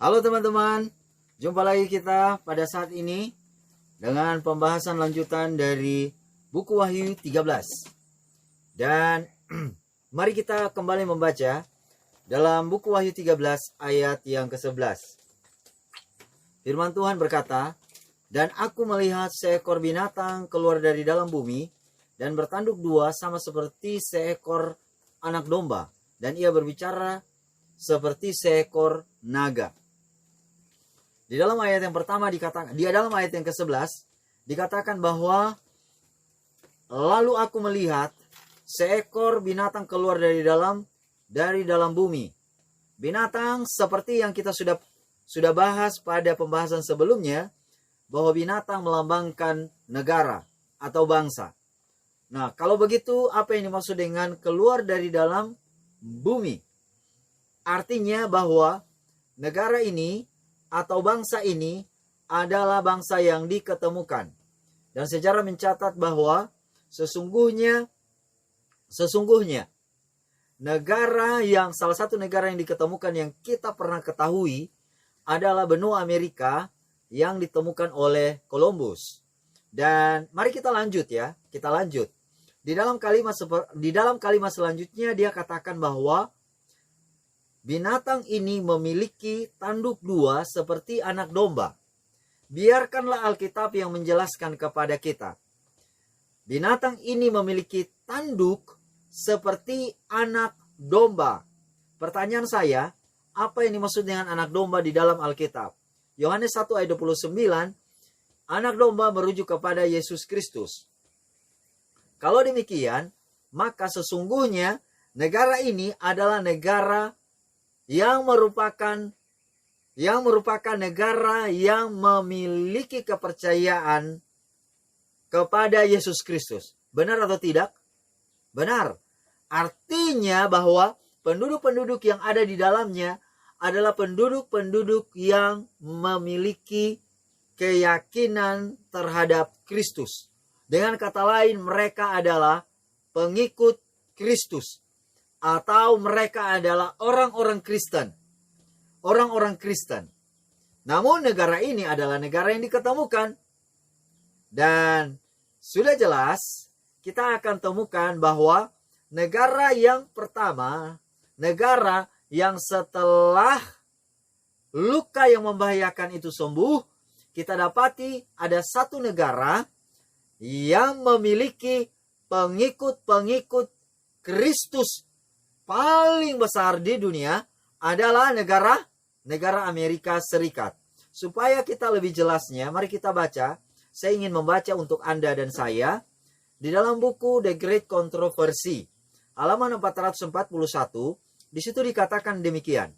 Halo teman-teman, jumpa lagi kita pada saat ini dengan pembahasan lanjutan dari buku Wahyu 13. Dan mari kita kembali membaca dalam buku Wahyu 13 ayat yang ke-11. Firman Tuhan berkata, "Dan aku melihat seekor binatang keluar dari dalam bumi dan bertanduk dua sama seperti seekor anak domba, dan ia berbicara seperti seekor naga." Di dalam ayat yang pertama dikatakan, dalam ayat yang ke-11 dikatakan bahwa lalu aku melihat seekor binatang keluar dari dalam bumi. Binatang seperti yang kita sudah bahas pada pembahasan sebelumnya, bahwa binatang melambangkan negara atau bangsa. Nah, kalau begitu apa yang dimaksud dengan keluar dari dalam bumi? Artinya bahwa negara ini atau bangsa ini adalah bangsa yang diketemukan. Dan sejarah mencatat bahwa sesungguhnya salah satu negara yang diketemukan yang kita pernah ketahui adalah benua Amerika yang ditemukan oleh Columbus. Dan mari kita lanjut ya, kita lanjut. Di dalam kalimat selanjutnya dia katakan bahwa binatang ini memiliki tanduk dua seperti anak domba. Biarkanlah Alkitab yang menjelaskan kepada kita. Binatang ini memiliki tanduk seperti anak domba. Pertanyaan saya, apa yang dimaksud dengan anak domba di dalam Alkitab? Yohanes 1 ayat 29, anak domba merujuk kepada Yesus Kristus. Kalau demikian, maka sesungguhnya negara ini adalah negara yang merupakan negara yang memiliki kepercayaan kepada Yesus Kristus. Benar atau tidak? Benar. Artinya bahwa penduduk-penduduk yang ada di dalamnya adalah penduduk-penduduk yang memiliki keyakinan terhadap Kristus. Dengan kata lain, mereka adalah pengikut Kristus. Atau mereka adalah orang-orang Kristen. Orang-orang Kristen. Namun negara ini adalah negara yang diketemukan. Dan sudah jelas kita akan temukan bahwa negara yang pertama, negara yang setelah luka yang membahayakan itu sembuh, kita dapati ada satu negara yang memiliki pengikut-pengikut Kristus paling besar di dunia adalah negara Amerika Serikat. Supaya kita lebih jelasnya, mari kita baca. Saya ingin membaca untuk Anda dan saya di dalam buku The Great Controversy, halaman 441. Di situ dikatakan demikian.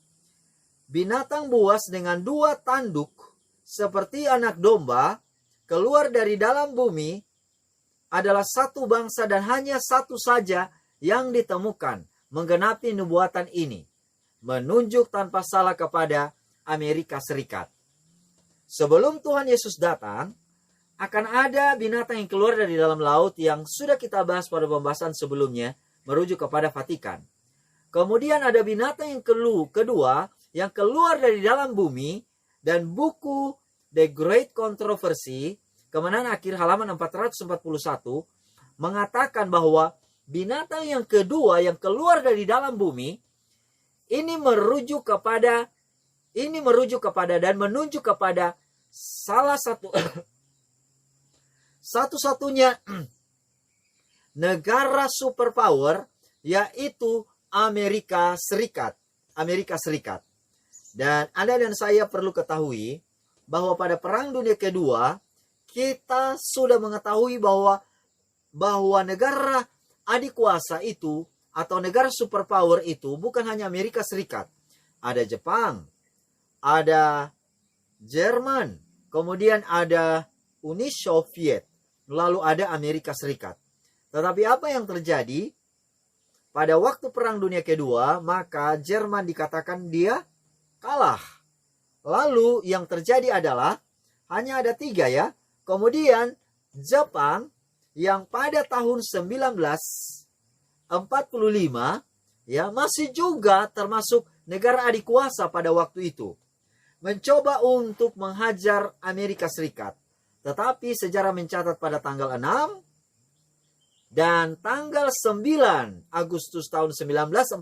Binatang buas dengan dua tanduk seperti anak domba keluar dari dalam bumi adalah satu bangsa dan hanya satu saja yang ditemukan menggenapi nubuatan ini, menunjuk tanpa salah kepada Amerika Serikat. Sebelum Tuhan Yesus datang, akan ada binatang yang keluar dari dalam laut yang sudah kita bahas pada pembahasan sebelumnya, merujuk kepada Vatikan. Kemudian ada binatang yang kedua yang keluar dari dalam bumi, dan buku The Great Controversy, kemenangan akhir halaman 441, mengatakan bahwa binatang yang kedua yang keluar dari dalam bumi ini merujuk kepada dan menunjuk kepada salah satu-satunya negara superpower, yaitu Amerika Serikat. Dan Anda dan saya perlu ketahui bahwa pada Perang Dunia Kedua kita sudah mengetahui bahwa negara adik kuasa itu atau negara superpower itu bukan hanya Amerika Serikat. Ada Jepang, ada Jerman, kemudian ada Uni Soviet, lalu ada Amerika Serikat. Tetapi apa yang terjadi? Pada waktu Perang Dunia Kedua, maka Jerman dikatakan dia kalah. Lalu yang terjadi adalah hanya ada 3 ya. Kemudian Jepang yang pada tahun 1945 ya masih juga termasuk negara adik kuasa pada waktu itu. mencoba untuk menghajar Amerika Serikat. Tetapi sejarah mencatat pada tanggal 6 dan tanggal 9 Agustus tahun 1945,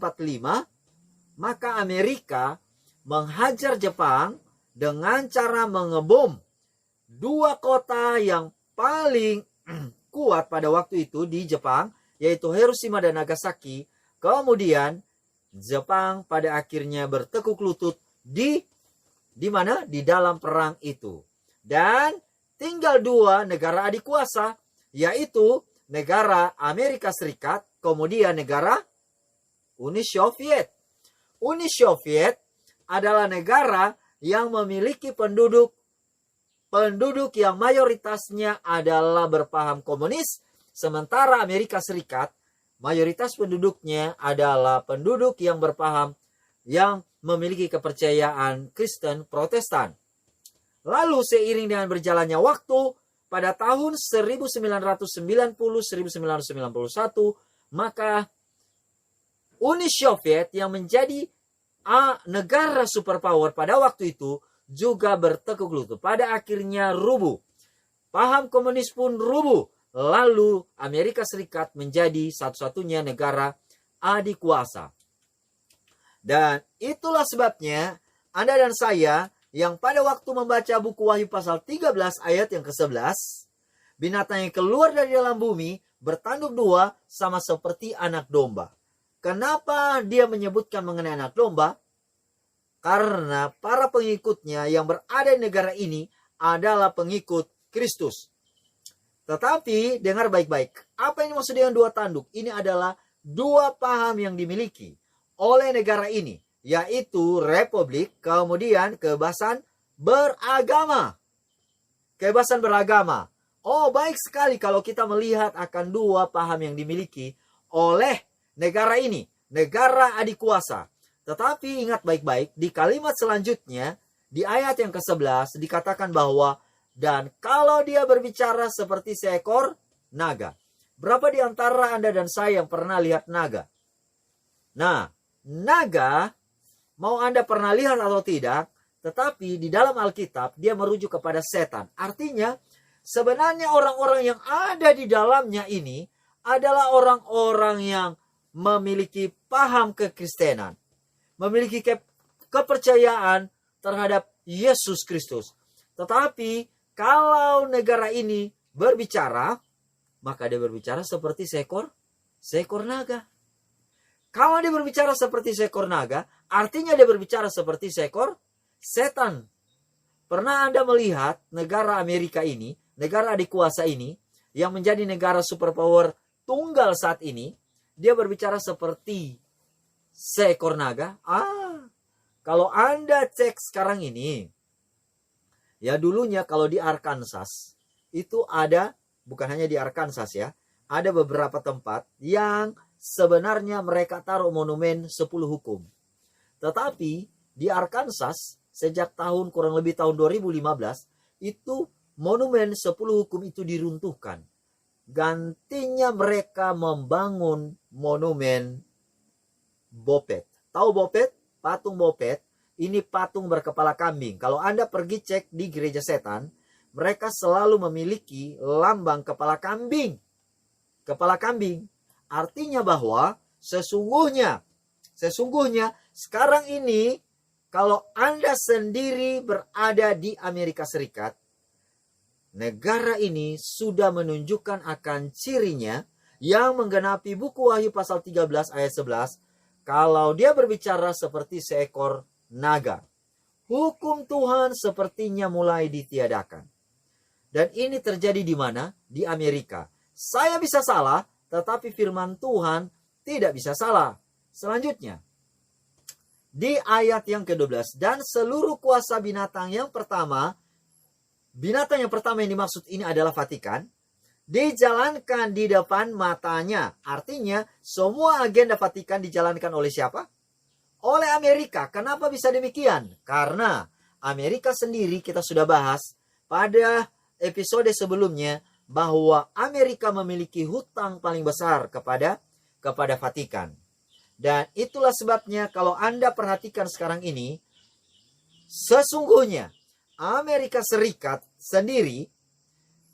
maka Amerika menghajar Jepang dengan cara mengebom dua kota yang paling kuat pada waktu itu di Jepang, yaitu Hiroshima dan Nagasaki. Kemudian Jepang pada akhirnya bertekuk lutut di mana? Di dalam perang itu. Dan tinggal dua negara adik kuasa, yaitu negara Amerika Serikat, kemudian negara Uni Soviet. Uni Soviet adalah negara yang memiliki penduduk yang mayoritasnya adalah berpaham komunis, sementara Amerika Serikat mayoritas penduduknya adalah penduduk yang berpaham yang memiliki kepercayaan Kristen Protestan. Lalu seiring dengan berjalannya waktu, pada tahun 1990-1991, maka Uni Soviet yang menjadi negara superpower pada waktu itu juga bertekuk lutut. Pada akhirnya rubuh. Paham komunis pun rubuh. Lalu Amerika Serikat menjadi satu-satunya negara adik kuasa. Dan itulah sebabnya Anda dan saya yang pada waktu membaca buku Wahyu pasal 13 ayat yang ke-11, binatang yang keluar dari dalam bumi bertanduk dua sama seperti anak domba. Kenapa dia menyebutkan mengenai anak domba? Karena para pengikutnya yang berada di negara ini adalah pengikut Kristus. Tetapi dengar baik-baik, apa yang dimaksud dengan dua tanduk? Ini adalah dua paham yang dimiliki oleh negara ini, yaitu republik, kemudian kebebasan beragama. Kebebasan beragama. Oh, baik sekali kalau kita melihat akan dua paham yang dimiliki oleh negara ini, negara adik kuasa. Tetapi ingat baik-baik, di kalimat selanjutnya, di ayat yang ke-11 dikatakan bahwa, dan kalau dia berbicara seperti seekor naga. Berapa di antara Anda dan saya yang pernah lihat naga? Nah, naga, mau Anda pernah lihat atau tidak, tetapi di dalam Alkitab dia merujuk kepada setan. Artinya, sebenarnya orang-orang yang ada di dalamnya ini adalah orang-orang yang memiliki paham kekristenan, memiliki kepercayaan terhadap Yesus Kristus. Tetapi kalau negara ini berbicara, maka dia berbicara seperti seekor naga. Kalau dia berbicara seperti seekor naga, artinya dia berbicara seperti seekor setan. Pernah Anda melihat negara Amerika ini, negara adik kuasa ini, yang menjadi negara superpower tunggal saat ini, dia berbicara seperti seekor naga? Kalau Anda cek sekarang ini, ya dulunya kalau di Arkansas, itu ada, bukan hanya di Arkansas ya, ada beberapa tempat yang sebenarnya mereka taruh monumen 10 hukum. Tetapi di Arkansas, sejak kurang lebih tahun 2015, itu monumen 10 hukum itu diruntuhkan. Gantinya mereka membangun monumen Bopet. Tahu Bopet? Patung Bopet. Ini patung berkepala kambing. Kalau Anda pergi cek di gereja setan, mereka selalu memiliki lambang kepala kambing. Kepala kambing. Artinya bahwa sesungguhnya sekarang ini kalau Anda sendiri berada di Amerika Serikat, negara ini sudah menunjukkan akan cirinya yang menggenapi buku Wahyu pasal 13 ayat 11. Kalau dia berbicara seperti seekor naga, hukum Tuhan sepertinya mulai ditiadakan. Dan ini terjadi di mana? Di Amerika. Saya bisa salah, tetapi firman Tuhan tidak bisa salah. Selanjutnya, di ayat yang ke-12, dan seluruh kuasa binatang yang pertama yang dimaksud ini adalah Vatikan, dijalankan di depan matanya. Artinya, semua agenda Vatikan dijalankan oleh siapa? Oleh Amerika. Kenapa bisa demikian? Karena Amerika sendiri, kita sudah bahas pada episode sebelumnya, bahwa Amerika memiliki hutang paling besar kepada Vatikan. Dan itulah sebabnya kalau Anda perhatikan sekarang ini, Sesungguhnya Amerika Serikat sendiri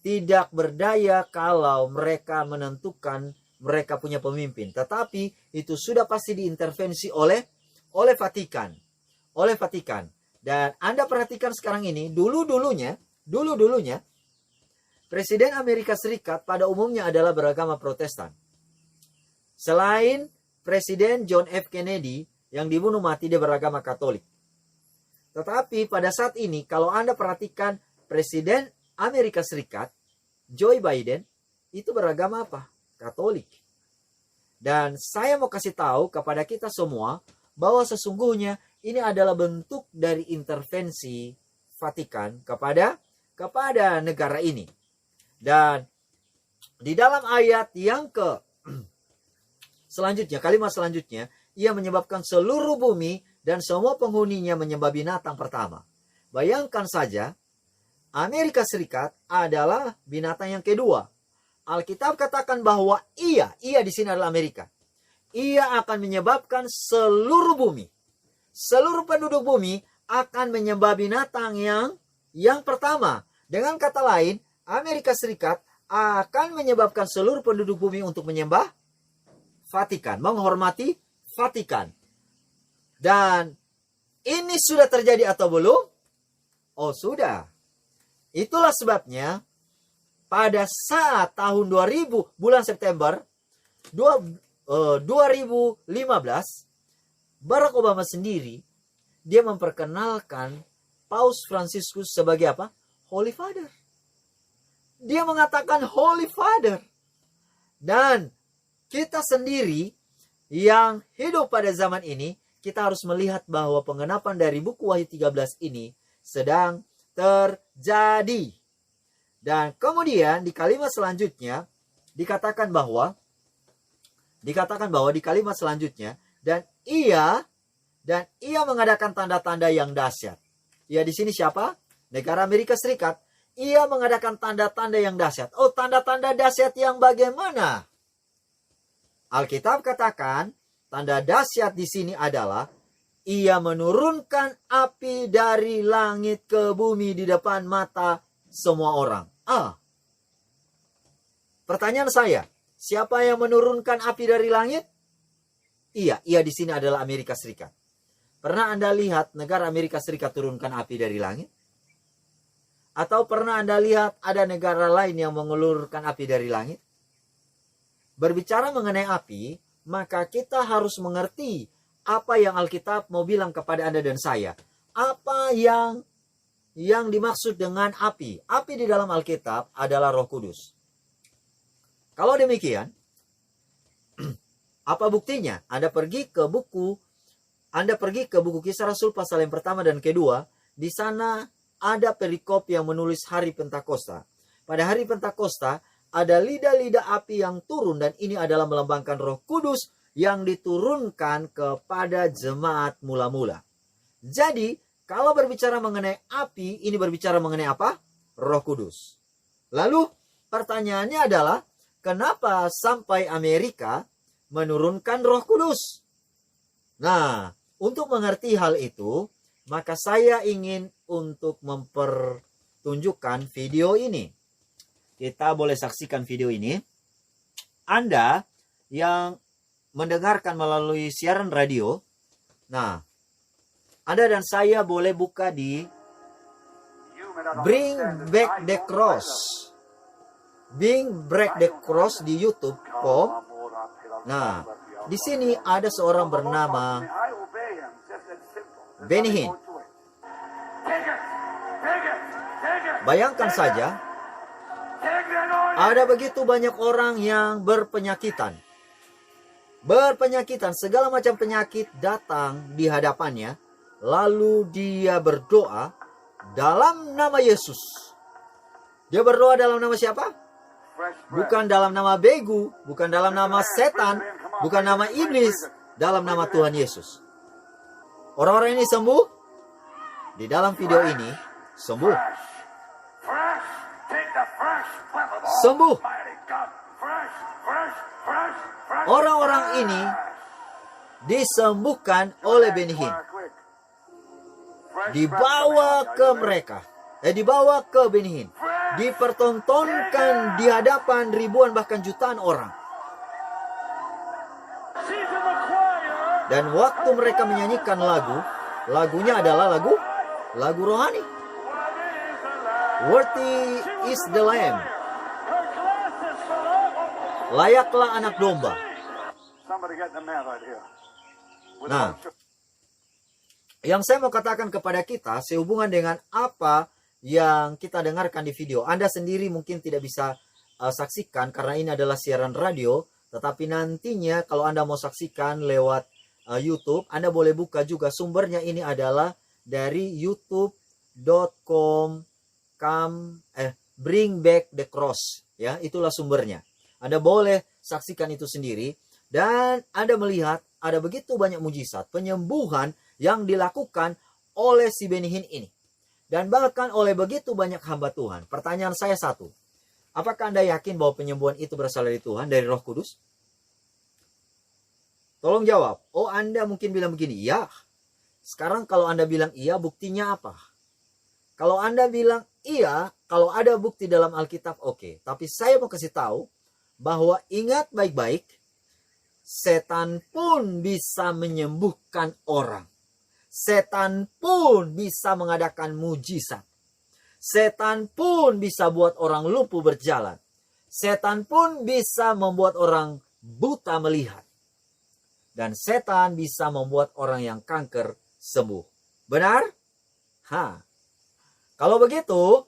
tidak berdaya kalau mereka menentukan mereka punya pemimpin. Tetapi itu sudah pasti diintervensi oleh Vatikan. Oleh Vatikan. Dan Anda perhatikan sekarang ini, dulu-dulunya, Presiden Amerika Serikat pada umumnya adalah beragama Protestan. Selain Presiden John F. Kennedy yang dibunuh mati, dia beragama Katolik. Tetapi pada saat ini, kalau Anda perhatikan Presiden Amerika Serikat, Joe Biden, itu beragama apa? Katolik. Dan saya mau kasih tahu kepada kita semua bahwa sesungguhnya ini adalah bentuk dari intervensi Vatikan kepada negara ini. Dan di dalam ayat yang selanjutnya, kalimat selanjutnya, ia menyebabkan seluruh bumi dan semua penghuninya menyembah binatang pertama. Bayangkan saja, Amerika Serikat adalah binatang yang kedua. Alkitab katakan bahwa ia di sini adalah Amerika. Ia akan menyebabkan seluruh bumi, seluruh penduduk bumi akan menyembah binatang yang pertama. Dengan kata lain, Amerika Serikat akan menyebabkan seluruh penduduk bumi untuk menyembah Vatikan, menghormati Vatikan. Dan ini sudah terjadi atau belum? Oh, sudah. Itulah sebabnya pada saat tahun 2000 bulan September 2015, Barack Obama sendiri dia memperkenalkan Paus Fransiskus sebagai apa? Holy Father. Dia mengatakan Holy Father. Dan kita sendiri yang hidup pada zaman ini, kita harus melihat bahwa pengenapan dari buku Wahyu 13 ini sedang terjadi. Dan kemudian di kalimat selanjutnya dikatakan bahwa di kalimat selanjutnya dan ia mengadakan tanda-tanda yang dahsyat. Ya, di sini siapa? Negara Amerika Serikat. Ia mengadakan tanda-tanda yang dahsyat. Oh, tanda-tanda dahsyat yang bagaimana? Alkitab katakan tanda dahsyat di sini adalah ia menurunkan api dari langit ke bumi di depan mata semua orang. Pertanyaan saya, siapa yang menurunkan api dari langit? Ia di sini adalah Amerika Serikat. Pernah Anda lihat negara Amerika Serikat turunkan api dari langit? Atau pernah Anda lihat ada negara lain yang mengelurkan api dari langit? Berbicara mengenai api, maka kita harus mengerti apa yang Alkitab mau bilang kepada Anda dan saya. Apa yang dimaksud dengan api? Api di dalam Alkitab adalah Roh Kudus. Kalau demikian, apa buktinya? Anda pergi ke buku Kisah Rasul pasal yang pertama dan kedua. Di sana ada perikop yang menulis hari Pentakosta. Pada hari Pentakosta ada lidah-lidah api yang turun, dan ini adalah melambangkan Roh Kudus yang diturunkan kepada jemaat mula-mula. Jadi, kalau berbicara mengenai api, ini berbicara mengenai apa? Roh Kudus. Lalu, pertanyaannya adalah, kenapa sampai Amerika menurunkan Roh Kudus? Nah, untuk mengerti hal itu, maka saya ingin untuk mempertunjukkan video ini. Kita boleh saksikan video ini. Anda yang mendengarkan melalui siaran radio, nah, Anda dan saya boleh buka di Bring Back the Cross. Bring Back the Cross di YouTube.com. Nah, di sini ada seorang bernama Benny Hinn. Bayangkan saja, ada begitu banyak orang yang berpenyakitan. Segala macam penyakit datang di hadapannya. Lalu dia berdoa dalam nama Yesus. Dia berdoa dalam nama siapa? Bukan dalam nama begu, bukan dalam nama setan, bukan nama iblis, dalam nama Tuhan Yesus. Orang-orang ini sembuh. Di dalam video ini, sembuh. Sembuh. Orang-orang ini disembuhkan oleh Benny Hinn. dibawa ke mereka. Dibawa ke Beni Hinn. Dipertontonkan di hadapan ribuan bahkan jutaan orang. Dan waktu mereka menyanyikan lagunya adalah lagu rohani. Worthy is the Lamb. Layaklah anak domba. Nah, yang saya mau katakan kepada kita sehubungan dengan apa yang kita dengarkan di video. Anda sendiri mungkin tidak bisa saksikan karena ini adalah siaran radio. Tetapi nantinya kalau Anda mau saksikan lewat YouTube, Anda boleh buka juga. Sumbernya ini adalah dari youtube.com Bring Back the Cross. Ya, itulah sumbernya. Anda boleh saksikan itu sendiri. Dan Anda melihat ada begitu banyak mujizat, penyembuhan yang dilakukan oleh si Beni Hinn ini. Dan bahkan oleh begitu banyak hamba Tuhan. Pertanyaan saya satu. Apakah Anda yakin bahwa penyembuhan itu berasal dari Tuhan, dari Roh Kudus? Tolong jawab. Oh, Anda mungkin bilang begini, ya. Sekarang kalau Anda bilang iya, buktinya apa? Kalau Anda bilang iya, kalau ada bukti dalam Alkitab, oke. Tapi saya mau kasih tahu bahwa ingat baik-baik, setan pun bisa menyembuhkan orang. Setan pun bisa mengadakan mujizat. Setan pun bisa buat orang lumpuh berjalan. Setan pun bisa membuat orang buta melihat. Dan setan bisa membuat orang yang kanker sembuh. Benar? Kalau begitu,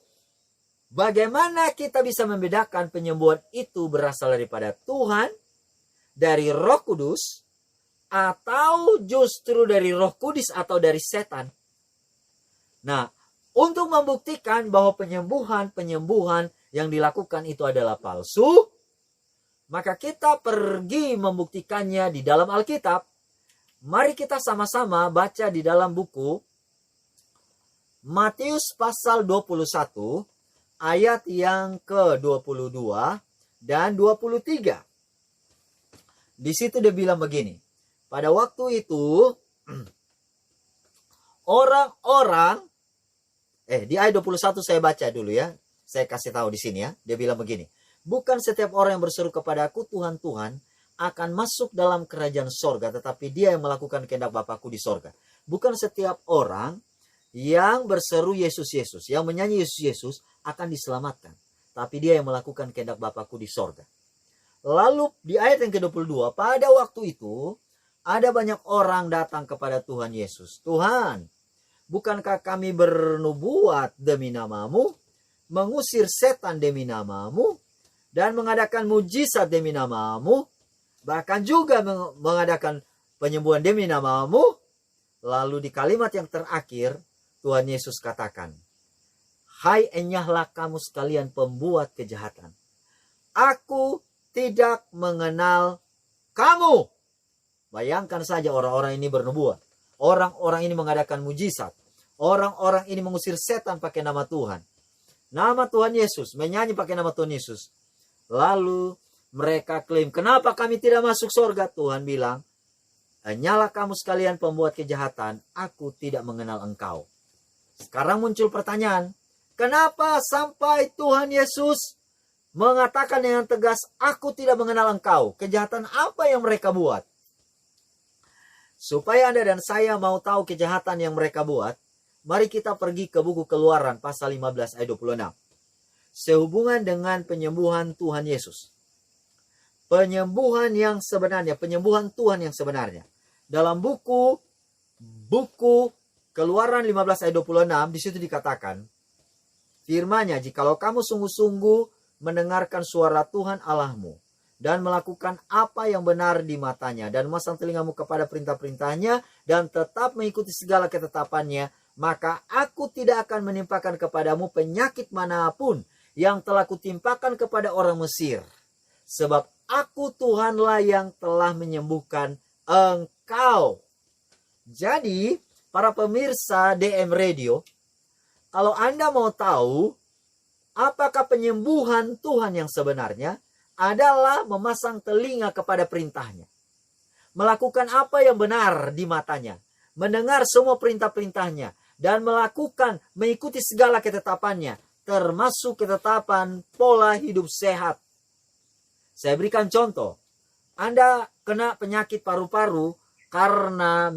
bagaimana kita bisa membedakan penyembuhan itu berasal daripada Tuhan, dari Roh Kudus, atau justru dari Roh Kudus atau dari setan? Nah, untuk membuktikan bahwa penyembuhan yang dilakukan itu adalah palsu, maka kita pergi membuktikannya di dalam Alkitab. Mari kita sama-sama baca di dalam buku Matius pasal 21 ayat yang ke-22 dan 23. Di situ dia bilang begini. Pada waktu itu orang-orang di ayat 21 saya baca dulu ya. Saya kasih tahu di sini ya. Dia bilang begini. Bukan setiap orang yang berseru kepadaku Tuhan, Tuhan akan masuk dalam kerajaan sorga, tetapi dia yang melakukan kehendak Bapakku di sorga. Bukan setiap orang yang berseru Yesus, Yesus, yang menyanyi Yesus, Yesus akan diselamatkan. Tapi dia yang melakukan kehendak Bapakku di sorga. Lalu di ayat yang ke-22, pada waktu itu ada banyak orang datang kepada Tuhan Yesus. Tuhan, bukankah kami bernubuat demi namamu, mengusir setan demi namamu, dan mengadakan mujizat demi namamu, bahkan juga mengadakan penyembuhan demi namamu? Lalu di kalimat yang terakhir, Tuhan Yesus katakan, hai enyahlah kamu sekalian pembuat kejahatan. Aku tidak mengenal kamu. Bayangkan saja orang-orang ini bernubuat. Orang-orang ini mengadakan mujizat. Orang-orang ini mengusir setan pakai nama Tuhan. Nama Tuhan Yesus, menyanyi pakai nama Tuhan Yesus. Lalu mereka klaim, kenapa kami tidak masuk surga? Tuhan bilang, hanyalah kamu sekalian pembuat kejahatan, aku tidak mengenal engkau. Sekarang muncul pertanyaan, kenapa sampai Tuhan Yesus mengatakan dengan tegas, aku tidak mengenal engkau? Kejahatan apa yang mereka buat? Supaya Anda dan saya mau tahu kejahatan yang mereka buat, mari kita pergi ke buku Keluaran pasal 15 ayat 26. Sehubungan dengan penyembuhan Tuhan Yesus. Penyembuhan yang sebenarnya, penyembuhan Tuhan yang sebenarnya. Dalam buku Keluaran 15 ayat 26, di situ dikatakan, firman-Nya, jikalau kamu sungguh-sungguh mendengarkan suara Tuhan Allahmu, dan melakukan apa yang benar di matanya, dan memasang telingamu kepada perintah-perintahnya, dan tetap mengikuti segala ketetapannya, maka aku tidak akan menimpakan kepadamu penyakit manapun yang telah kutimpakan kepada orang Mesir. Sebab aku Tuhanlah yang telah menyembuhkan engkau. Jadi, para pemirsa DM Radio, kalau Anda mau tahu apakah penyembuhan Tuhan yang sebenarnya, adalah memasang telinga kepada perintahnya. Melakukan apa yang benar di matanya. Mendengar semua perintah-perintahnya. dan mengikuti segala ketetapannya, termasuk ketetapan pola hidup sehat. Saya berikan contoh. Anda kena penyakit paru-paru karena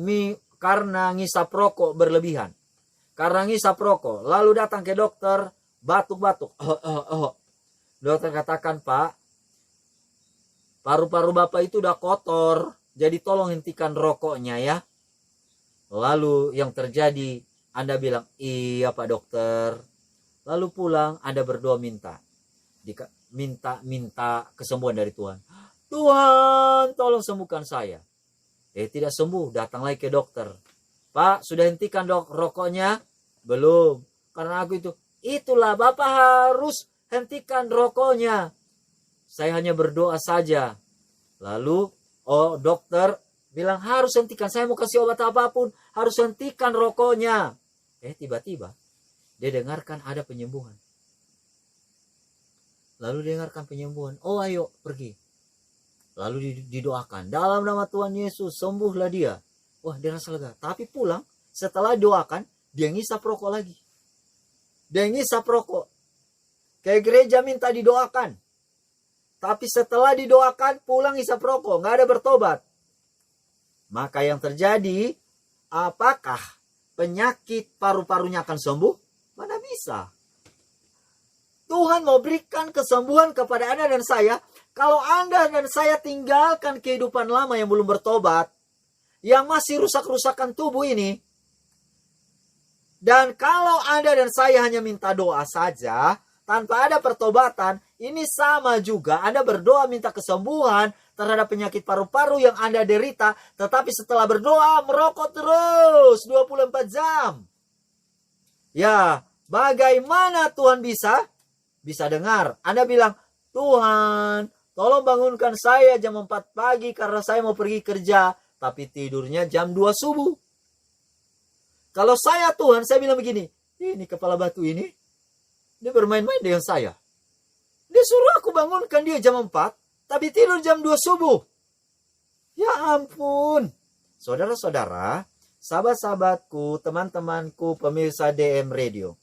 ngisap rokok berlebihan. Karena ngisap rokok, lalu datang ke dokter, batuk-batuk. Dokter katakan, Pak, paru-paru Bapak itu udah kotor, jadi tolong hentikan rokoknya ya. Lalu yang terjadi, Anda bilang, iya Pak Dokter. Lalu pulang, Anda berdoa minta kesembuhan dari Tuhan. Tuhan, tolong sembuhkan saya. Tidak sembuh, datang lagi ke dokter. Pak, sudah hentikan rokoknya? Belum. Karena aku itulah Bapak harus hentikan rokoknya. Saya hanya berdoa saja. Lalu, dokter bilang harus hentikan. Saya mau kasih obat apapun, harus hentikan rokoknya. Tiba-tiba dia dengarkan ada penyembuhan. Lalu dengarkan penyembuhan. Ayo pergi. Lalu didoakan. Dalam nama Tuhan Yesus, sembuhlah dia. Wah, dia rasa lega. Tapi pulang, setelah doakan, dia ngisap rokok lagi. Dia ngisap rokok. Ke gereja minta didoakan. Tapi setelah didoakan, pulang ngisap rokok. Nggak ada bertobat. Maka yang terjadi, apakah penyakit paru-parunya akan sembuh? Mana bisa. Tuhan mau berikan kesembuhan kepada Anda dan saya. Kalau Anda dan saya tinggalkan kehidupan lama yang belum bertobat, yang masih rusak-rusakan tubuh ini, dan kalau Anda dan saya hanya minta doa saja, tanpa ada pertobatan, ini sama juga Anda berdoa minta kesembuhan terhadap penyakit paru-paru yang Anda derita, tetapi setelah berdoa merokok terus 24 jam. Ya, bagaimana Tuhan bisa dengar? Anda bilang, Tuhan, tolong bangunkan saya jam 4 pagi karena saya mau pergi kerja. Tapi tidurnya jam 2 subuh. Kalau saya Tuhan, saya bilang begini, ini kepala batu ini, dia bermain-main dengan saya. Dia suruh aku bangunkan dia jam 4, tapi tidur jam 2 subuh. Ya ampun. Saudara-saudara, sahabat-sahabatku, teman-temanku, pemirsa DM Radio.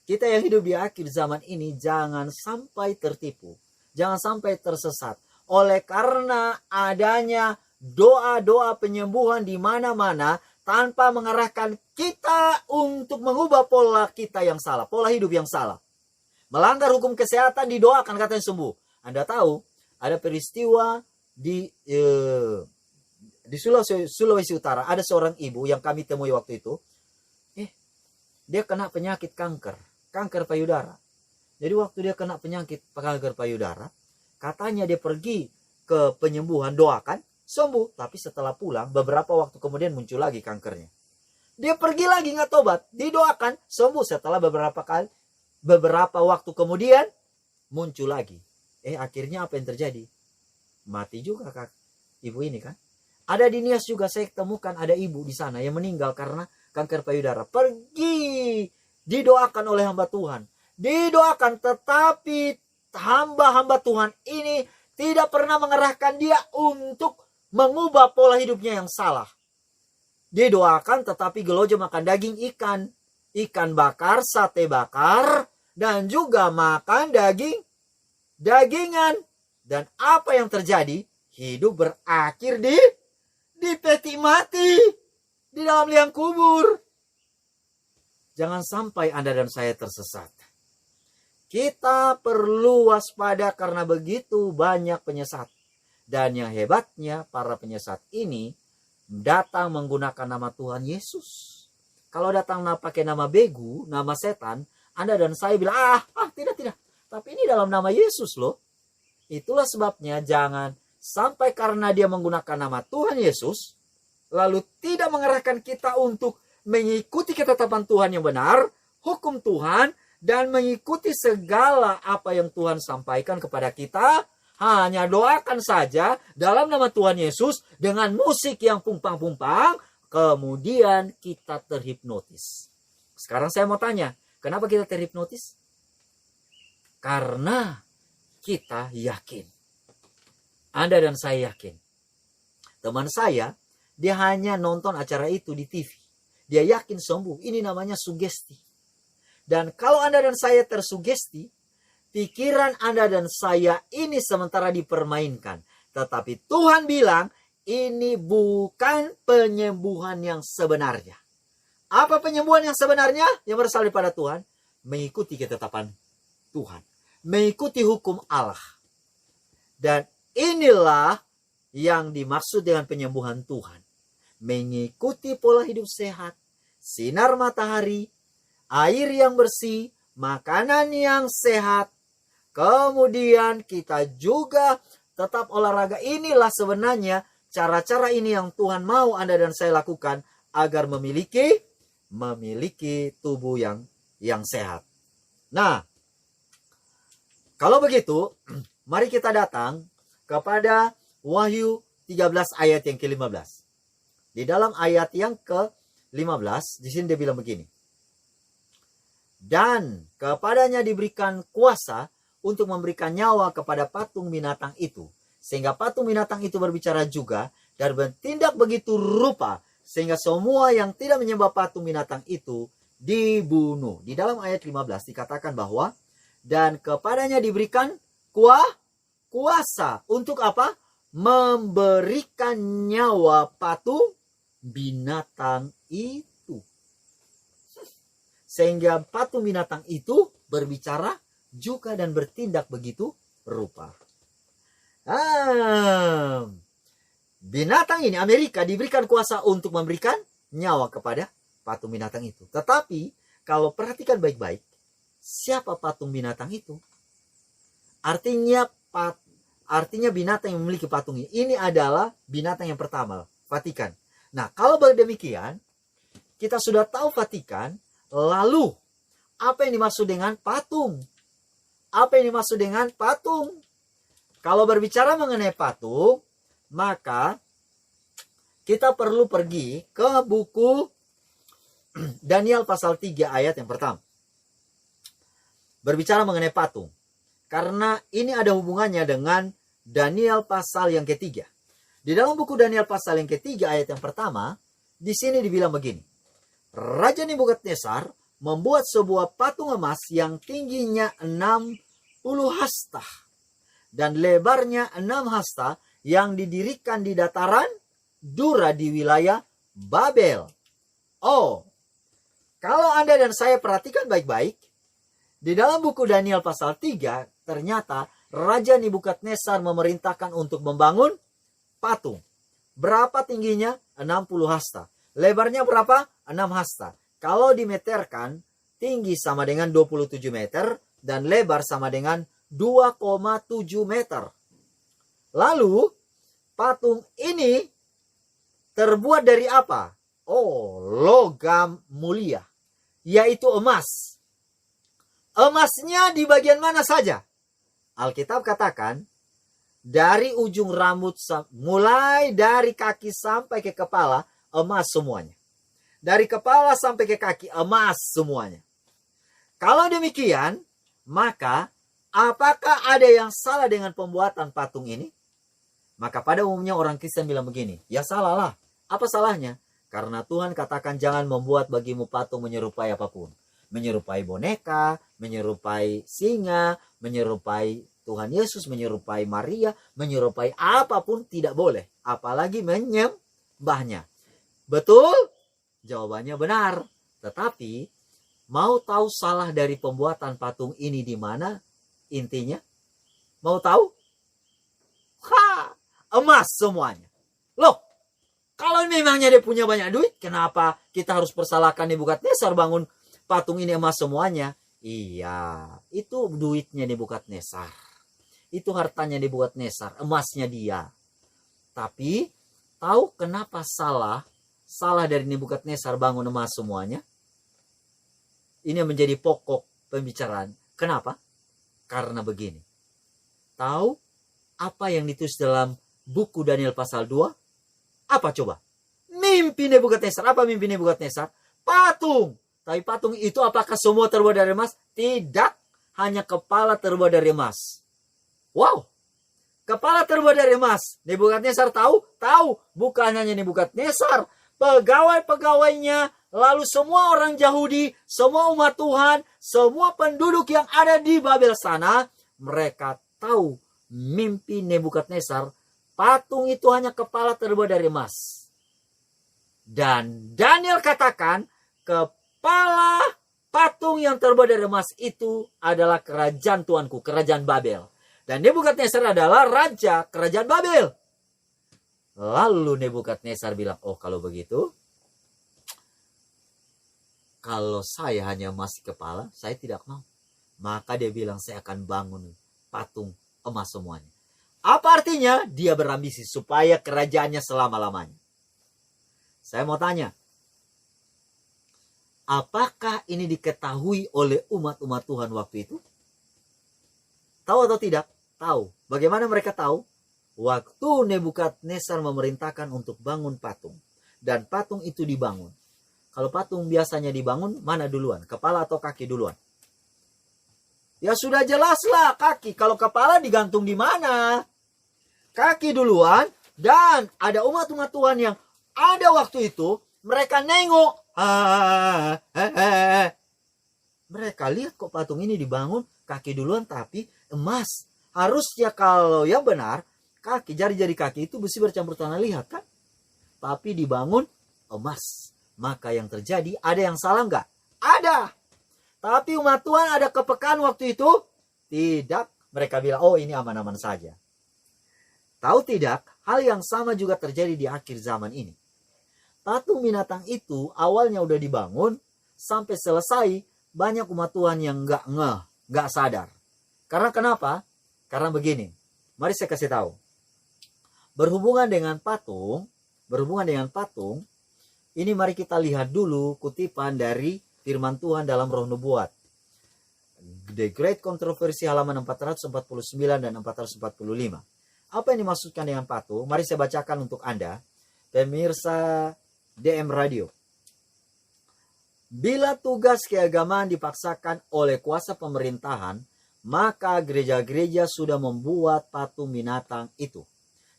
Kita yang hidup di akhir zaman ini jangan sampai tertipu. Jangan sampai tersesat. Oleh karena adanya doa-doa penyembuhan di mana-mana tanpa mengarahkan kita untuk mengubah pola kita yang salah. Pola hidup yang salah. Melanggar hukum kesehatan didoakan katanya sembuh. Anda tahu ada peristiwa di Sulawesi Utara. Ada seorang ibu yang kami temui waktu itu. Dia kena penyakit kanker payudara. Jadi waktu dia kena penyakit kanker payudara, katanya dia pergi ke penyembuhan, doakan, sembuh. Tapi setelah pulang, beberapa waktu kemudian muncul lagi kankernya. Dia pergi lagi nggak tobat, didoakan, sembuh. Setelah beberapa waktu kemudian, muncul lagi. Akhirnya apa yang terjadi? Mati juga kak ibu ini kan. Ada di Nias juga saya temukan ada ibu di sana yang meninggal karena kanker payudara. Pergi didoakan oleh hamba Tuhan. Didoakan, tetapi hamba-hamba Tuhan ini tidak pernah mengerahkan dia untuk mengubah pola hidupnya yang salah. Didoakan, tetapi gelojo makan daging ikan bakar, sate bakar, dan juga makan dagingan. Dan apa yang terjadi? Hidup berakhir di peti mati, di dalam liang kubur. Jangan sampai Anda dan saya tersesat. Kita perlu waspada karena begitu banyak penyesat. Dan yang hebatnya, para penyesat ini datang menggunakan nama Tuhan Yesus. Kalau datang pakai nama begu, nama setan, Anda dan saya bilang, tidak. Tapi ini dalam nama Yesus loh. Itulah sebabnya jangan sampai karena dia menggunakan nama Tuhan Yesus, lalu tidak mengarahkan kita untuk mengikuti ketetapan Tuhan yang benar, hukum Tuhan, dan mengikuti segala apa yang Tuhan sampaikan kepada kita. Hanya doakan saja dalam nama Tuhan Yesus dengan musik yang pumpang-pumpang, kemudian kita terhipnotis. Sekarang saya mau tanya, kenapa kita terhipnotis? Karena kita yakin. Anda dan saya yakin. Teman saya, dia hanya nonton acara itu di TV. dia yakin sembuh. Ini namanya sugesti. Dan kalau Anda dan saya tersugesti, pikiran Anda dan saya ini sementara dipermainkan. Tetapi Tuhan bilang, ini bukan penyembuhan yang sebenarnya. Apa penyembuhan yang sebenarnya yang berasal daripada Tuhan? Mengikuti ketetapan Tuhan. Mengikuti hukum Allah. Dan inilah yang dimaksud dengan penyembuhan Tuhan. Mengikuti pola hidup sehat, sinar matahari, air yang bersih, makanan yang sehat. Kemudian kita juga tetap olahraga. Inilah sebenarnya cara-cara ini yang Tuhan mau Anda dan saya lakukan agar memiliki tubuh yang sehat. Nah, kalau begitu, mari kita datang kepada Wahyu 13 ayat yang ke-15. Di dalam ayat yang ke-15, di sini dia bilang begini. Dan kepadanya diberikan kuasa untuk memberikan nyawa kepada patung binatang itu. Sehingga patung binatang itu berbicara juga dan bertindak begitu rupa. Sehingga semua yang tidak menyembah patung binatang itu dibunuh. Di dalam ayat 15 dikatakan bahwa dan kepadanya diberikan kuasa untuk apa? Memberikan nyawa patung binatang itu. Sehingga patung binatang itu berbicara juga dan bertindak begitu rupa. Binatang ini, Amerika, diberikan kuasa untuk memberikan nyawa kepada patung binatang itu. Tetapi kalau perhatikan baik-baik, siapa patung binatang itu? Artinya binatang yang memiliki patung ini. Ini adalah binatang yang pertama, Vatikan. Nah, kalau demikian, kita sudah tahu Vatikan, lalu apa yang dimaksud dengan patung? Apa yang dimaksud dengan patung? Kalau berbicara mengenai patung, maka kita perlu pergi ke buku Daniel pasal 3 ayat yang pertama. Berbicara mengenai patung. Karena ini ada hubungannya dengan Daniel pasal yang ketiga. Di dalam buku Daniel pasal yang ketiga ayat yang pertama, di sini dibilang begini. Raja Nebukadnezar membuat sebuah patung emas yang tingginya 60 hasta dan lebarnya 6 hasta yang didirikan di dataran Dura di wilayah Babel. Oh, kalau Anda dan saya perhatikan baik-baik, di dalam buku Daniel pasal 3, ternyata Raja Nebukadnezar memerintahkan untuk membangun patung. Berapa tingginya? 60 hasta. Lebarnya berapa? 6 hasta. Kalau dimeterkan, tinggi sama dengan 27 meter dan lebar sama dengan 2,7 meter. Lalu, patung ini terbuat dari apa? Oh, logam mulia, yaitu emas. Emasnya di bagian mana saja? Alkitab katakan, dari ujung rambut, mulai dari kaki sampai ke kepala, emas semuanya. Dari kepala sampai ke kaki, emas semuanya. Kalau demikian, maka apakah ada yang salah dengan pembuatan patung ini? Maka pada umumnya orang Kristen bilang begini, ya salah lah. Apa salahnya? Karena Tuhan katakan jangan membuat bagimu patung menyerupai apapun. Menyerupai boneka, menyerupai singa, menyerupai Tuhan Yesus, menyerupai Maria, menyerupai apapun tidak boleh. Apalagi menyembahnya. Betul? Jawabannya benar. Tetapi, mau tahu salah dari pembuatan patung ini di mana intinya? Mau tahu? Emas semuanya. Loh, kalau memangnya dia punya banyak duit, kenapa kita harus persalahkan Nebukadnezar bangun patung ini emas semuanya? Iya, itu duitnya Nebukadnezar. Itu hartanya Nebukadnezar, emasnya dia. Tapi, tahu kenapa salah dari Nebukadnezar bangun emas semuanya? Ini menjadi pokok pembicaraan. Kenapa? Karena begini. Tahu apa yang ditulis dalam buku Daniel pasal 2? Apa coba? Mimpi Nebukadnezar. Apa mimpi Nebukadnezar? Patung. Tapi patung itu apakah semua terbuat dari emas? Tidak. Hanya kepala terbuat dari emas. Wow. Kepala terbuat dari emas. Nebukadnezar tahu? Tahu. Bukan hanya Nebukadnezar. Pegawai-pegawainya, Lalu semua orang Yahudi, semua umat Tuhan, semua penduduk yang ada di Babel sana, mereka tahu mimpi Nebukadnezar, patung itu hanya kepala terbuat dari emas. Dan Daniel katakan, kepala patung yang terbuat dari emas itu adalah kerajaan Tuanku, kerajaan Babel. Dan Nebukadnezar adalah raja kerajaan Babel. Lalu Nebukadnezar bilang, oh kalau begitu, kalau saya hanya emas kepala, saya tidak mau. Maka dia bilang, saya akan bangun patung emas semuanya. Apa artinya? Dia berambisi supaya kerajaannya selama-lamanya. Saya mau tanya, apakah ini diketahui oleh umat-umat Tuhan waktu itu? Tahu atau tidak? Tahu. Bagaimana mereka tahu? Waktu Nebukadnezar memerintahkan untuk bangun patung. Dan patung itu dibangun. Kalau patung biasanya dibangun, mana duluan? Kepala atau kaki duluan? Ya sudah jelaslah kaki. Kalau kepala digantung di mana? Kaki duluan. Dan ada umat-umat Tuhan yang ada waktu itu. Mereka nengok. Mereka lihat kok patung ini dibangun. Kaki duluan tapi emas. Harusnya kalau yang benar. Kaki, jari-jari kaki itu besi bercampur tanah liat kan? Tapi dibangun emas. Maka yang terjadi, ada yang salah nggak? Ada. Tapi umat Tuhan ada kepekaan waktu itu? Tidak. Mereka bilang, oh ini aman-aman saja. Tahu tidak, hal yang sama juga terjadi di akhir zaman ini. Patung binatang itu awalnya udah dibangun, sampai selesai, banyak umat Tuhan yang nggak sadar. Karena kenapa? Karena begini, mari saya kasih tahu. Berhubungan dengan patung, ini mari kita lihat dulu kutipan dari firman Tuhan dalam Roh Nubuat. The Great Controversy halaman 449 dan 445. Apa yang dimaksudkan dengan patung? Mari saya bacakan untuk Anda, pemirsa DM Radio. Bila tugas keagamaan dipaksakan oleh kuasa pemerintahan, maka gereja-gereja sudah membuat patung binatang itu.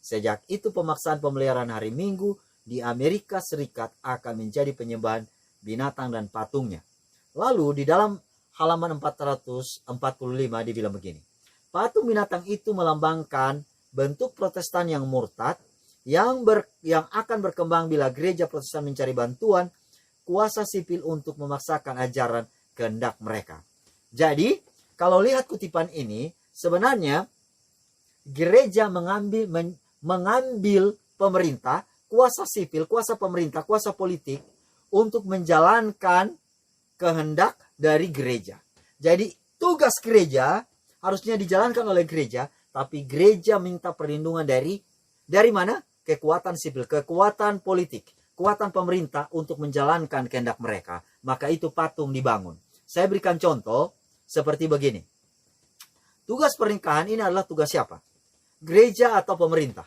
Sejak itu pemaksaan pemeliharaan hari Minggu di Amerika Serikat akan menjadi penyembahan binatang dan patungnya. Lalu di dalam halaman 445 dibilang begini. Patung binatang itu melambangkan bentuk Protestan yang murtad yang akan berkembang bila gereja Protestan mencari bantuan kuasa sipil untuk memaksakan ajaran kehendak mereka. Jadi, kalau lihat kutipan ini, sebenarnya gereja mengambil pemerintah, kuasa sipil, kuasa pemerintah, kuasa politik untuk menjalankan kehendak dari gereja. Jadi tugas gereja harusnya dijalankan oleh gereja, tapi gereja minta perlindungan dari mana? Kekuatan sipil, kekuatan politik, kekuatan pemerintah untuk menjalankan kehendak mereka. Maka itu patung dibangun. Saya berikan contoh seperti begini. Tugas pernikahan ini adalah tugas siapa? Gereja atau pemerintah?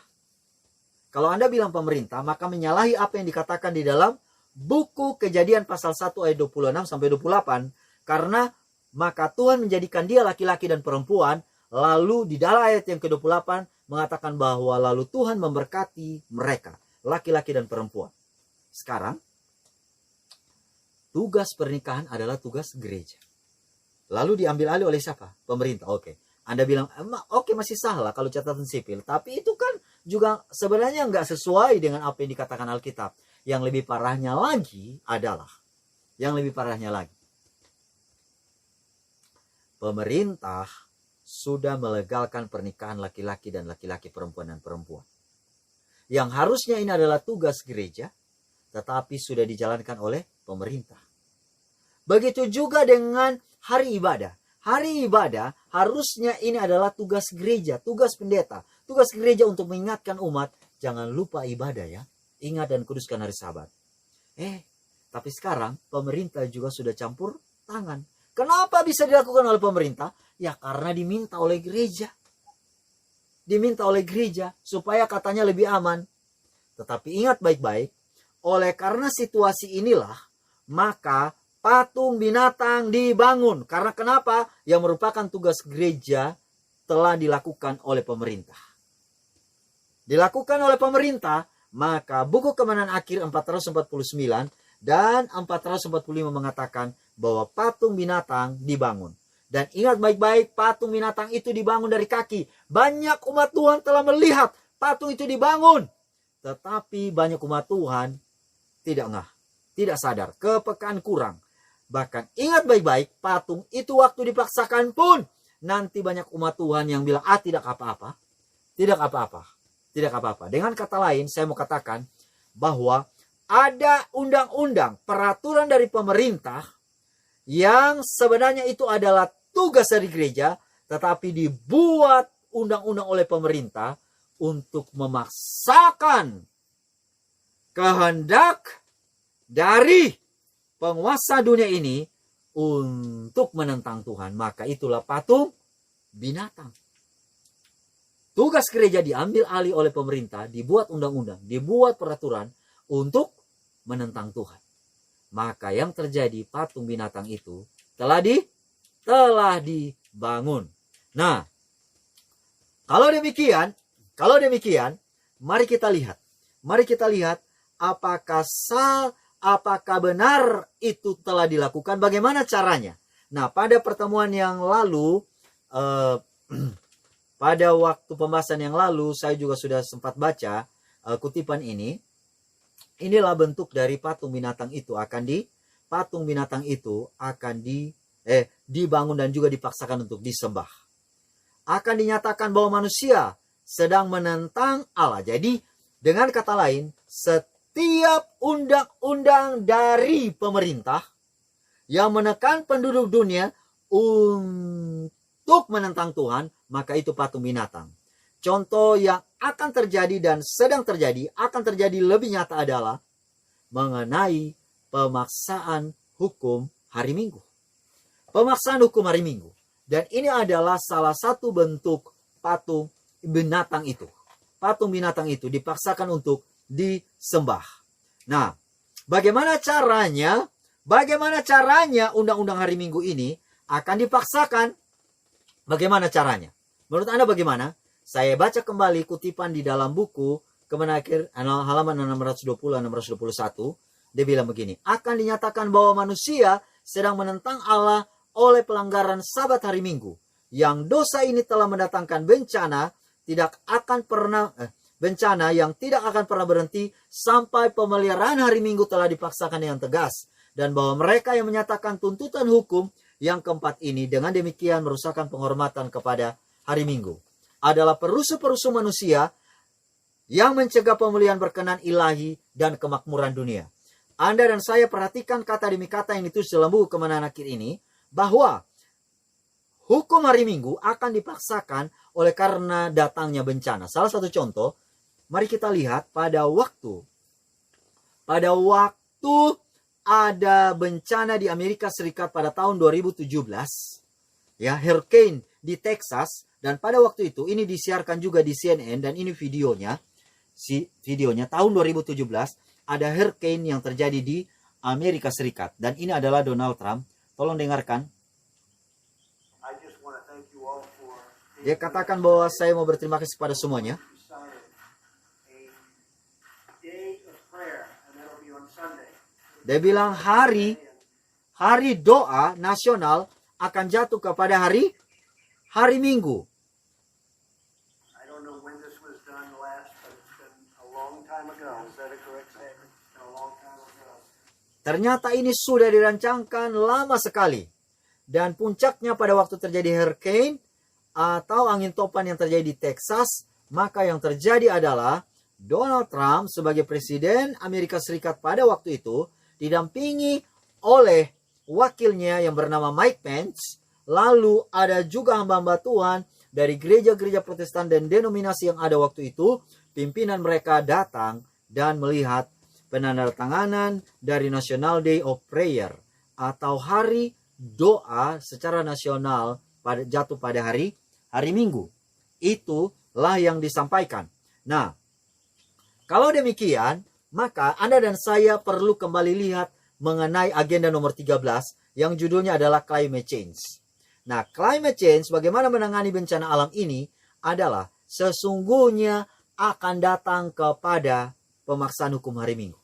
Kalau Anda bilang pemerintah, maka menyalahi apa yang dikatakan di dalam buku Kejadian pasal 1 ayat 26 sampai 28. Karena maka Tuhan menjadikan dia laki-laki dan perempuan. Lalu di dalam ayat yang ke-28 mengatakan bahwa lalu Tuhan memberkati mereka, laki-laki dan perempuan. Sekarang, tugas pernikahan adalah tugas gereja. Lalu diambil alih oleh siapa? Pemerintah. Oke. Anda bilang, oke masih salah kalau catatan sipil. Tapi itu kan juga sebenarnya nggak sesuai dengan apa yang dikatakan Alkitab. Yang lebih parahnya lagi adalah, pemerintah sudah melegalkan pernikahan laki-laki dan laki-laki, perempuan dan perempuan. Yang harusnya ini adalah tugas gereja, tetapi sudah dijalankan oleh pemerintah. Begitu juga dengan hari ibadah. Hari ibadah harusnya ini adalah tugas gereja, tugas pendeta. Tugas gereja untuk mengingatkan umat, jangan lupa ibadah ya. Ingat dan kuduskan hari Sabat. Tapi sekarang pemerintah juga sudah campur tangan. Kenapa bisa dilakukan oleh pemerintah? Ya karena diminta oleh gereja. Diminta oleh gereja supaya katanya lebih aman. Tetapi ingat baik-baik, oleh karena situasi inilah, maka patung binatang dibangun. Karena kenapa? Yang merupakan tugas gereja telah dilakukan oleh pemerintah. Dilakukan oleh pemerintah, maka buku Kemenangan Akhir 449 Dan 445 mengatakan bahwa patung binatang dibangun. Dan ingat baik-baik, patung binatang itu dibangun dari kaki. Banyak umat Tuhan telah melihat patung itu dibangun. Tetapi banyak umat Tuhan tidak ngah, tidak sadar, kepekaan kurang. Bahkan ingat baik-baik, patung itu waktu dipaksakan pun, nanti banyak umat Tuhan yang bilang, tidak apa-apa. Tidak apa-apa. Tidak apa-apa. Dengan kata lain, saya mau katakan bahwa ada undang-undang, peraturan dari pemerintah yang sebenarnya itu adalah tugas dari gereja, tetapi dibuat undang-undang oleh pemerintah untuk memaksakan kehendak dari penguasa dunia ini untuk menentang Tuhan. Maka itulah patung binatang. Tugas gereja diambil alih oleh pemerintah, dibuat undang-undang, dibuat peraturan untuk menentang Tuhan. Maka yang terjadi, patung binatang itu telah dibangun. Nah, kalau demikian, mari kita lihat apakah benar itu telah dilakukan, bagaimana caranya. Nah, pada pertemuan yang lalu, pada waktu pembahasan yang lalu, saya juga sudah sempat baca kutipan ini. Inilah bentuk dari patung binatang itu akan dibangun dan juga dipaksakan untuk disembah. Akan dinyatakan bahwa manusia sedang menentang Allah. Jadi dengan kata lain, setiap undang-undang dari pemerintah yang menekan penduduk dunia untuk menentang Tuhan, maka itu patung binatang. Contoh yang akan terjadi dan sedang terjadi, akan terjadi lebih nyata adalah mengenai pemaksaan hukum hari Minggu. Pemaksaan hukum hari Minggu. Dan ini adalah salah satu bentuk patung binatang itu. Patung binatang itu dipaksakan untuk disembah. Nah, bagaimana caranya undang-undang hari Minggu ini akan dipaksakan? Bagaimana caranya? Menurut Anda bagaimana? Saya baca kembali kutipan di dalam buku Kemenaker halaman 620-621. Dia bilang begini, akan dinyatakan bahwa manusia sedang menentang Allah oleh pelanggaran Sabat hari Minggu. Yang dosa ini telah mendatangkan bencana yang tidak akan pernah berhenti sampai pemeliharaan hari Minggu telah dipaksakan dengan tegas. Dan bahwa mereka yang menyatakan tuntutan hukum yang keempat ini dengan demikian merusakkan penghormatan kepada hari Minggu adalah perusuh-perusuh manusia yang mencegah pemulihan berkenan ilahi dan kemakmuran dunia. Anda dan saya perhatikan kata demi kata yang ditulis dalam buku Kemenangan Akhir ini, bahwa hukum hari Minggu akan dipaksakan oleh karena datangnya bencana. Salah satu contoh, mari kita lihat pada waktu ada bencana di Amerika Serikat pada tahun 2017, ya, hurricane di Texas. Dan pada waktu itu, ini disiarkan juga di CNN, dan ini videonya tahun 2017, ada hurricane yang terjadi di Amerika Serikat. Dan ini adalah Donald Trump. Tolong dengarkan. Dia katakan bahwa saya mau berterima kasih kepada semuanya. Dia bilang hari doa nasional akan jatuh kepada hari Minggu. Ternyata ini sudah dirancangkan lama sekali. Dan puncaknya pada waktu terjadi hurricane atau angin topan yang terjadi di Texas, maka yang terjadi adalah Donald Trump sebagai Presiden Amerika Serikat pada waktu itu didampingi oleh wakilnya yang bernama Mike Pence. Lalu ada juga hamba-hamba Tuhan dari gereja-gereja Protestan dan denominasi yang ada waktu itu. Pimpinan mereka datang dan melihat penandatanganan dari National Day of Prayer atau hari doa secara nasional jatuh pada hari Minggu. Itulah yang disampaikan. Nah, kalau demikian, maka Anda dan saya perlu kembali lihat mengenai agenda nomor 13 yang judulnya adalah climate change. Nah, climate change, bagaimana menangani bencana alam ini adalah sesungguhnya akan datang kepada pemaksaan hukum hari Minggu.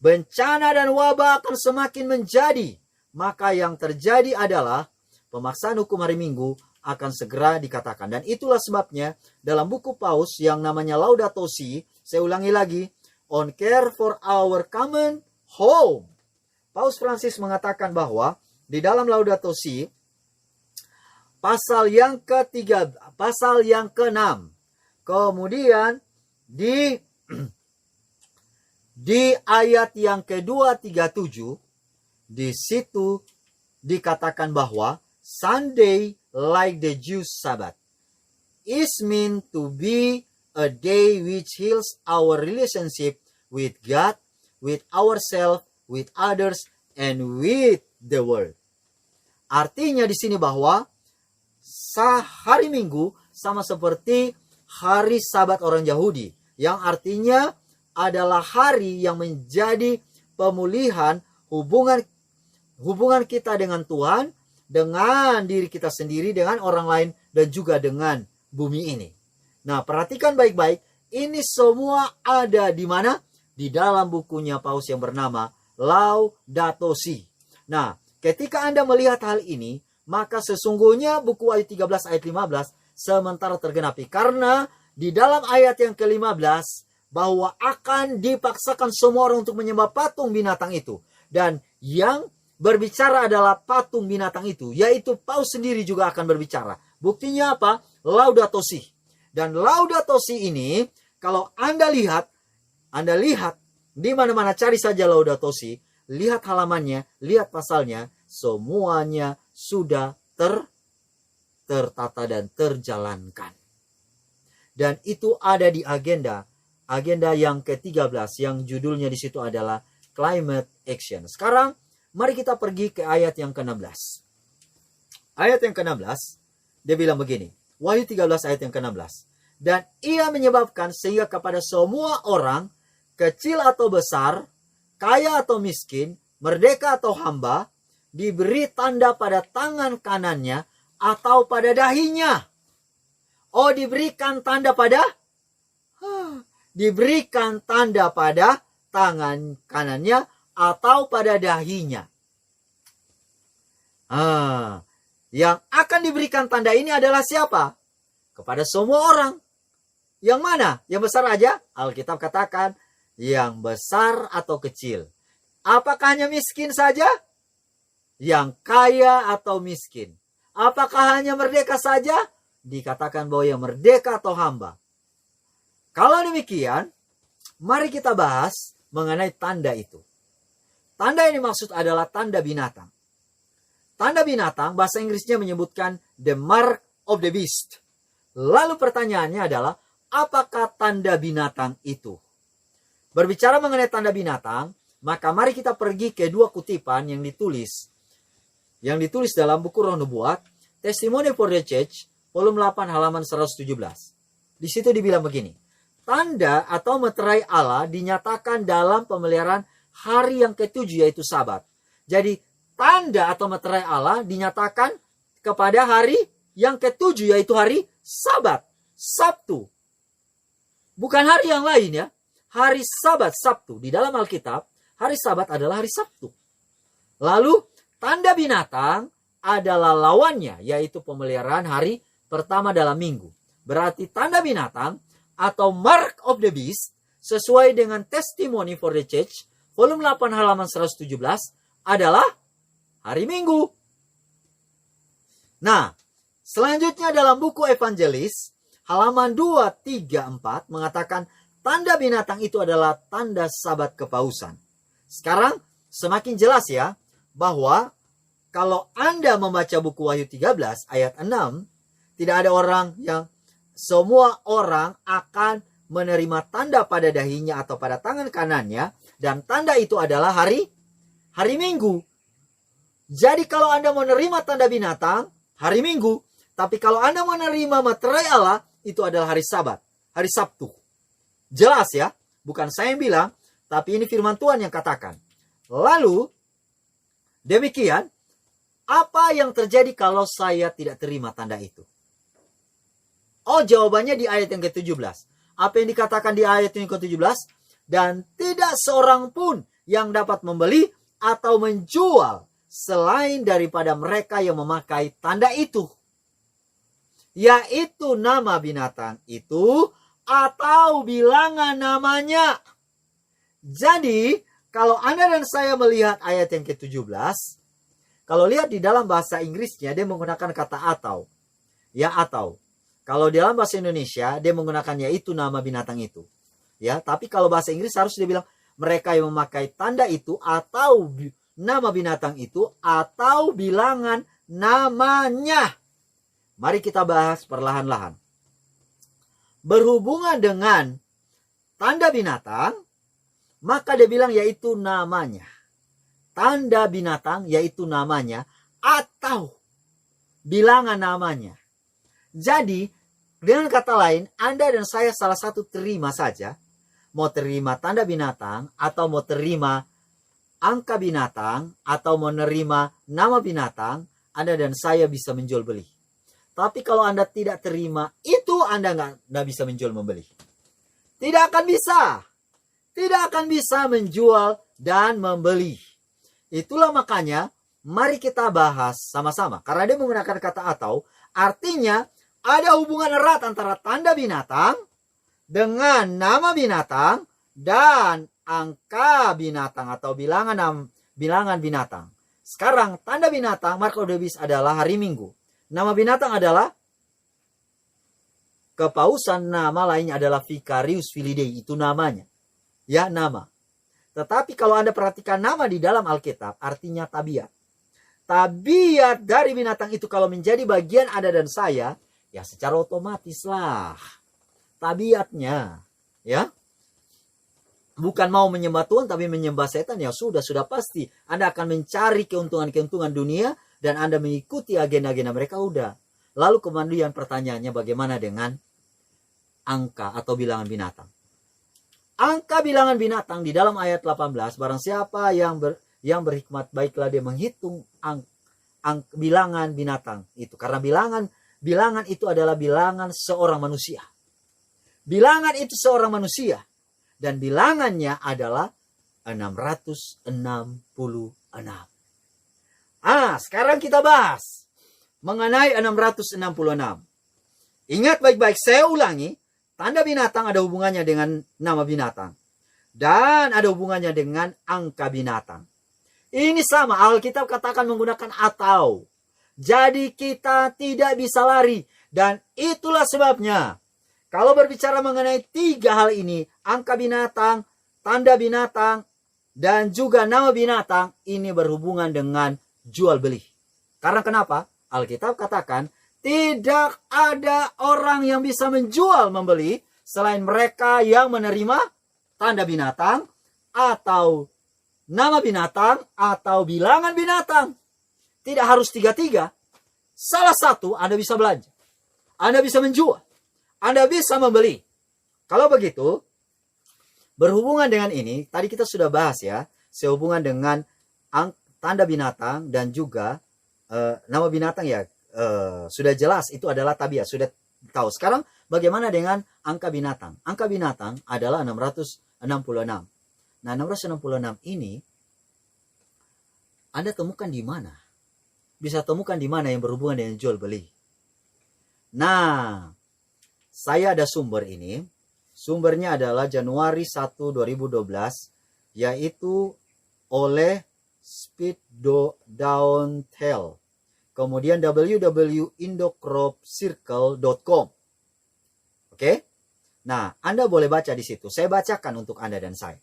bencana dan wabah akan semakin menjadi. Maka yang terjadi adalah pemaksaan hukum hari Minggu akan segera dikatakan. Dan itulah sebabnya dalam buku Paus yang namanya Laudato Si, saya ulangi lagi, On Care for Our Common Home. Paus Francis mengatakan bahwa di dalam Laudato Si, pasal yang ketiga, pasal yang ke-6, kemudian di ayat yang ke-237, di situ dikatakan bahwa Sunday, like the Jews' Sabbath, is meant to be a day which heals our relationship with God, with ourselves, with others, and with the world. Artinya di sini bahwa hari Minggu sama seperti hari Sabat orang Yahudi, yang artinya adalah hari yang menjadi pemulihan hubungan kita dengan Tuhan, dengan diri kita sendiri, dengan orang lain, dan juga dengan bumi ini. Nah, perhatikan baik-baik, ini semua ada di mana? Di dalam bukunya Paus yang bernama Laudato Si. Nah, ketika Anda melihat hal ini, maka sesungguhnya buku ayat 13 ayat 15 sementara tergenapi. Karena di dalam ayat yang ke-15, bahwa akan dipaksakan semua orang untuk menyembah patung binatang itu. Dan yang berbicara adalah patung binatang itu, yaitu Paus sendiri juga akan berbicara. Buktinya apa? Laudato Si. Dan Laudato Si ini, kalau Anda lihat di mana-mana, cari saja Laudato Si, lihat halamannya, lihat pasalnya, semuanya sudah tertata dan terjalankan. Dan itu ada di agenda yang ke-13, yang judulnya di situ adalah Climate Action. Sekarang mari kita pergi ke ayat yang ke-16. Ayat yang ke-16, dia bilang begini. Wahyu 13 ayat yang ke-16. Dan ia menyebabkan sehingga kepada semua orang, kecil atau besar, kaya atau miskin, merdeka atau hamba, diberi tanda pada tangan kanannya atau pada dahinya. Oh, diberikan tanda pada? Diberikan tanda pada tangan kanannya atau pada dahinya. Yang akan diberikan tanda ini adalah siapa? Kepada semua orang. Yang mana? Yang besar aja? Alkitab katakan, yang besar atau kecil. Apakah hanya miskin saja? Yang kaya atau miskin. Apakah hanya merdeka saja? Dikatakan bahwa yang merdeka atau hamba. Kalau demikian, mari kita bahas mengenai tanda itu. Tanda ini maksud adalah tanda binatang. Tanda binatang, bahasa Inggrisnya menyebutkan the mark of the beast. Lalu pertanyaannya adalah, apakah tanda binatang itu? Berbicara mengenai tanda binatang, maka mari kita pergi ke dua kutipan yang ditulis dalam buku Roh Nubuat, Testimony for the Church, volume 8 halaman 117. Di situ dibilang begini, tanda atau meterai Allah dinyatakan dalam pemeliharaan hari yang ke-7 yaitu Sabat. Jadi tanda atau meterai Allah dinyatakan kepada hari yang ke-7 yaitu hari Sabat, Sabtu. Bukan hari yang lain ya. Hari Sabat, Sabtu. Di dalam Alkitab, hari Sabat adalah hari Sabtu. Lalu tanda binatang adalah lawannya, yaitu pemeliharaan hari pertama dalam minggu. Berarti tanda binatang atau mark of the beast sesuai dengan Testimony for the Church volume 8 halaman 117 adalah hari Minggu. Nah, selanjutnya dalam buku Evangelis halaman 234 mengatakan tanda binatang itu adalah tanda Sabat kepausan. Sekarang semakin jelas ya bahwa kalau Anda membaca buku Wahyu 13 ayat 6, tidak ada orang yang semua orang akan menerima tanda pada dahinya atau pada tangan kanannya, dan tanda itu adalah hari Minggu. Jadi kalau Anda menerima tanda binatang, hari Minggu, tapi kalau Anda menerima meterai Allah, itu adalah hari Sabat, hari Sabtu. Jelas ya, bukan saya yang bilang, tapi ini firman Tuhan yang katakan. Lalu, demikian, apa yang terjadi kalau saya tidak terima tanda itu? Oh, jawabannya di ayat yang ke-17. Apa yang dikatakan di ayat yang ke-17? Dan tidak seorang pun yang dapat membeli atau menjual selain daripada mereka yang memakai tanda itu, yaitu nama binatang itu atau bilangan namanya. Jadi, kalau Anda dan saya melihat ayat yang ke-17, kalau lihat di dalam bahasa Inggrisnya, dia menggunakan kata atau. Ya, atau. Kalau di dalam bahasa Indonesia, dia menggunakan yaitu nama binatang itu. Ya, tapi kalau bahasa Inggris harus dia bilang mereka yang memakai tanda itu atau nama binatang itu atau bilangan namanya. Mari kita bahas perlahan-lahan. Berhubungan dengan tanda binatang, maka dia bilang yaitu namanya. Tanda binatang yaitu namanya atau bilangan namanya. Jadi, dengan kata lain, Anda dan saya salah satu terima saja. Mau terima tanda binatang, atau mau terima angka binatang, atau mau menerima nama binatang, Anda dan saya bisa menjual beli. Tapi kalau Anda tidak terima, itu Anda nggak bisa menjual membeli. Tidak akan bisa. Tidak akan bisa menjual dan membeli. Itulah makanya, mari kita bahas sama-sama. Karena dia menggunakan kata atau, artinya ada hubungan erat antara tanda binatang dengan nama binatang dan angka binatang atau bilangan binatang. Sekarang tanda binatang Marco Debis adalah hari Minggu. Nama binatang adalah kepausan, nama lainnya adalah Vicarius Filidei, itu namanya. Ya, nama. Tetapi kalau Anda perhatikan nama di dalam Alkitab, artinya tabiat. Tabiat dari binatang itu kalau menjadi bagian Anda dan saya, ya secara otomatis lah tabiatnya, ya. Bukan mau menyembah Tuhan tapi menyembah setan, ya sudah pasti Anda akan mencari keuntungan-keuntungan dunia dan Anda mengikuti agenda-agenda mereka, udah. Lalu kemudian pertanyaannya, bagaimana dengan angka atau bilangan binatang? Angka bilangan binatang di dalam ayat 18, barang siapa yang berhikmat baiklah dia menghitung bilangan binatang itu, karena bilangan itu adalah bilangan seorang manusia. Bilangan itu seorang manusia. Dan bilangannya adalah 666. Sekarang kita bahas mengenai 666. Ingat baik-baik, saya ulangi. Tanda binatang ada hubungannya dengan nama binatang. Dan ada hubungannya dengan angka binatang. Ini sama, Alkitab katakan menggunakan atau. Jadi kita tidak bisa lari. Dan itulah sebabnya, kalau berbicara mengenai tiga hal ini, angka binatang, tanda binatang, dan juga nama binatang, ini berhubungan dengan jual beli. Karena kenapa? Alkitab katakan, tidak ada orang yang bisa menjual membeli selain mereka yang menerima tanda binatang, atau nama binatang, atau bilangan binatang. Tidak harus tiga-tiga. Salah satu Anda bisa belanja. Anda bisa menjual. Anda bisa membeli. Kalau begitu, berhubungan dengan ini, tadi kita sudah bahas ya, sehubungan dengan tanda binatang dan juga nama binatang ya, sudah jelas itu adalah tabiat, sudah tahu. Sekarang bagaimana dengan angka binatang? Angka binatang adalah 666. Nah, 666 ini Anda temukan di mana? Bisa temukan di mana yang berhubungan dengan jual beli? Nah, saya ada sumber ini. Sumbernya adalah Januari 1, 2012, yaitu oleh Speed Downhill. Kemudian www.indocropcircle.com. Oke? Nah, Anda boleh baca di situ. Saya bacakan untuk Anda dan saya.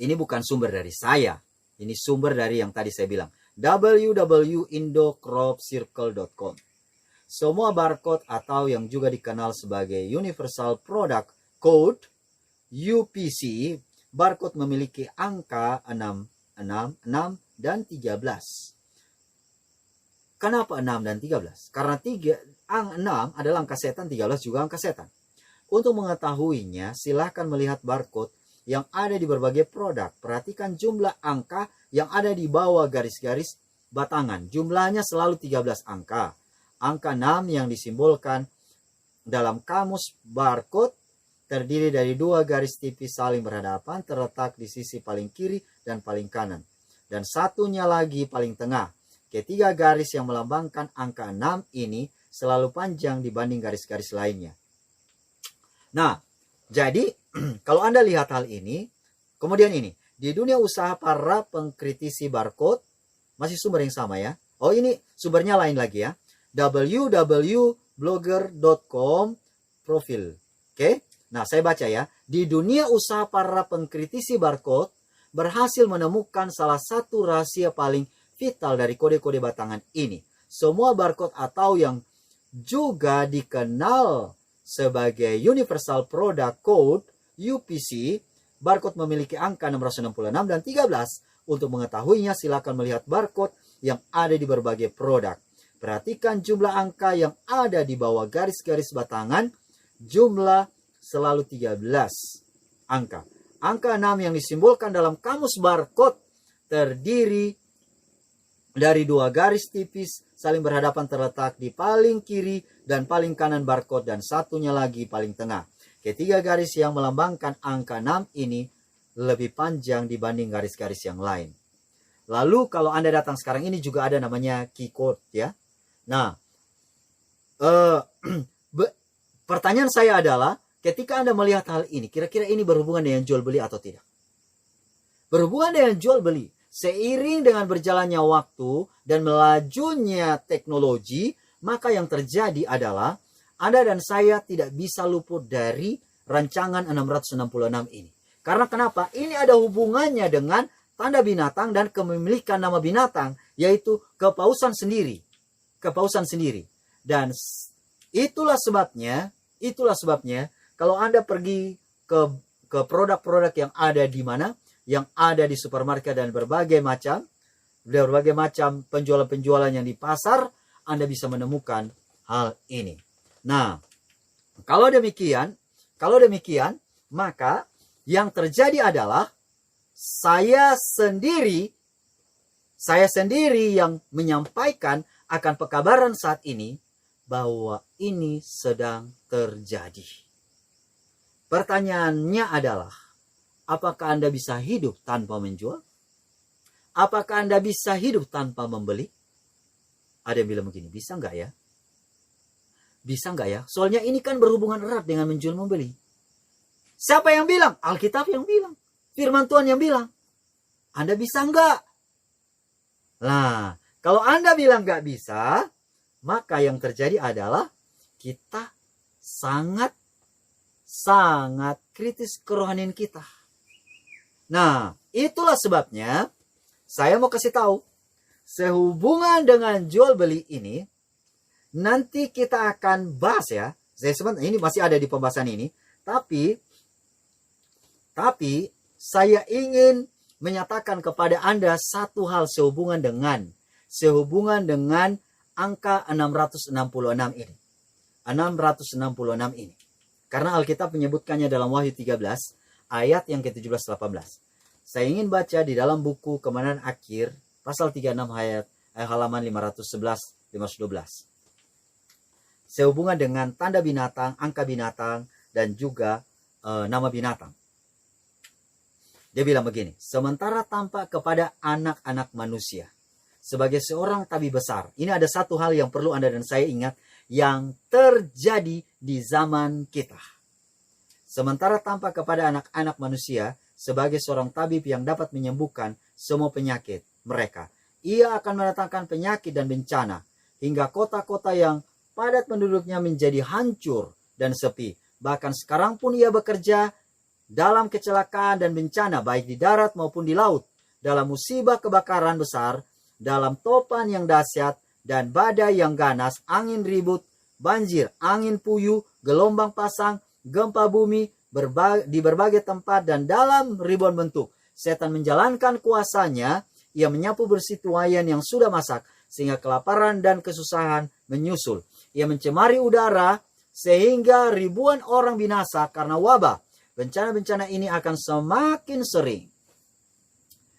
Ini bukan sumber dari saya. Ini sumber dari yang tadi saya bilang. www.indocropcircle.com. Semua barcode atau yang juga dikenal sebagai Universal Product Code, UPC, barcode memiliki angka 6, 6, 6, dan 13. Kenapa 6 dan 13? Karena 6 adalah angka setan, 13 juga angka setan. Untuk mengetahuinya, silahkan melihat barcode yang ada di berbagai produk. Perhatikan jumlah angka yang ada di bawah garis-garis batangan. Jumlahnya selalu 13 angka. Angka 6 yang disimbolkan dalam kamus barcode terdiri dari 2 garis tipis saling berhadapan terletak di sisi paling kiri dan paling kanan. Dan satunya lagi paling tengah. Ketiga garis yang melambangkan angka 6 ini selalu panjang dibanding garis-garis lainnya. Nah, jadi kalau Anda lihat hal ini, kemudian ini, di dunia usaha para pengkritisi barcode, masih sumber yang sama ya. Oh, ini sumbernya lain lagi ya. www.blogger.com profil. Oke, nah saya baca ya. Di dunia usaha para pengkritisi barcode berhasil menemukan salah satu rahasia paling vital dari kode-kode batangan ini. Semua barcode atau yang juga dikenal sebagai Universal Product Code (UPC), barcode memiliki angka 666 dan 13. Untuk mengetahuinya, silakan melihat barcode yang ada di berbagai produk. Perhatikan jumlah angka yang ada di bawah garis-garis batangan. Jumlah selalu 13 angka. Angka 6 yang disimbolkan dalam kamus barcode terdiri dari 2 garis tipis saling berhadapan terletak di paling kiri dan paling kanan barcode dan satunya lagi paling tengah. Ketiga garis yang melambangkan angka 6 ini lebih panjang dibanding garis-garis yang lain. Lalu kalau Anda datang sekarang ini juga ada namanya key code ya. Nah, pertanyaan saya adalah ketika Anda melihat hal ini, kira-kira ini berhubungan dengan jual beli atau tidak? Berhubungan dengan jual beli. Seiring dengan berjalannya waktu dan melajunya teknologi, maka yang terjadi adalah Anda dan saya tidak bisa luput dari rancangan 666 ini. Karena kenapa? Ini ada hubungannya dengan tanda binatang dan kepemilikan nama binatang, yaitu kepausan sendiri. Kepausan sendiri. Dan itulah sebabnya kalau Anda pergi ke produk-produk yang ada di mana? Yang ada di supermarket dan berbagai macam penjualan-penjualan yang di pasar, Anda bisa menemukan hal ini. Nah, kalau demikian, maka yang terjadi adalah saya sendiri yang menyampaikan akan pekabaran saat ini bahwa ini sedang terjadi. Pertanyaannya adalah, apakah Anda bisa hidup tanpa menjual? Apakah Anda bisa hidup tanpa membeli? Ada yang bilang begini, bisa nggak ya? Bisa nggak ya? Soalnya ini kan berhubungan erat dengan menjual membeli. Siapa yang bilang? Alkitab yang bilang. Firman Tuhan yang bilang. Anda bisa nggak? Nah, kalau Anda bilang nggak bisa, maka yang terjadi adalah kita sangat kritis kerohanian kita. Nah, itulah sebabnya saya mau kasih tahu. Sehubungan dengan jual beli ini, nanti kita akan bahas ya. Ini masih ada di pembahasan ini. Tapi saya ingin menyatakan kepada Anda satu hal sehubungan dengan angka 666 ini. 666 ini. Karena Alkitab menyebutkannya dalam Wahyu 13 ayat yang ke-17-18. Saya ingin baca di dalam buku Kemenangan Akhir pasal 36 ayat halaman 511-512. Sehubungan dengan tanda binatang, angka binatang, dan juga nama binatang. Dia bilang begini, sementara tampak kepada anak-anak manusia sebagai seorang tabib besar. Ini ada satu hal yang perlu Anda dan saya ingat yang terjadi di zaman kita. Sementara tampak kepada anak-anak manusia sebagai seorang tabib yang dapat menyembuhkan semua penyakit mereka. Ia akan mendatangkan penyakit dan bencana hingga kota-kota yang padat penduduknya menjadi hancur dan sepi. Bahkan sekarang pun ia bekerja dalam kecelakaan dan bencana baik di darat maupun di laut, dalam musibah kebakaran besar, dalam topan yang dahsyat dan badai yang ganas, angin ribut, banjir, angin puyuh, gelombang pasang, gempa bumi di berbagai tempat dan dalam ribuan bentuk. Setan menjalankan kuasanya, ia menyapu bersih tuayan yang sudah masak sehingga kelaparan dan kesusahan menyusul. Ia mencemari udara sehingga ribuan orang binasa karena wabah. Bencana-bencana ini akan semakin sering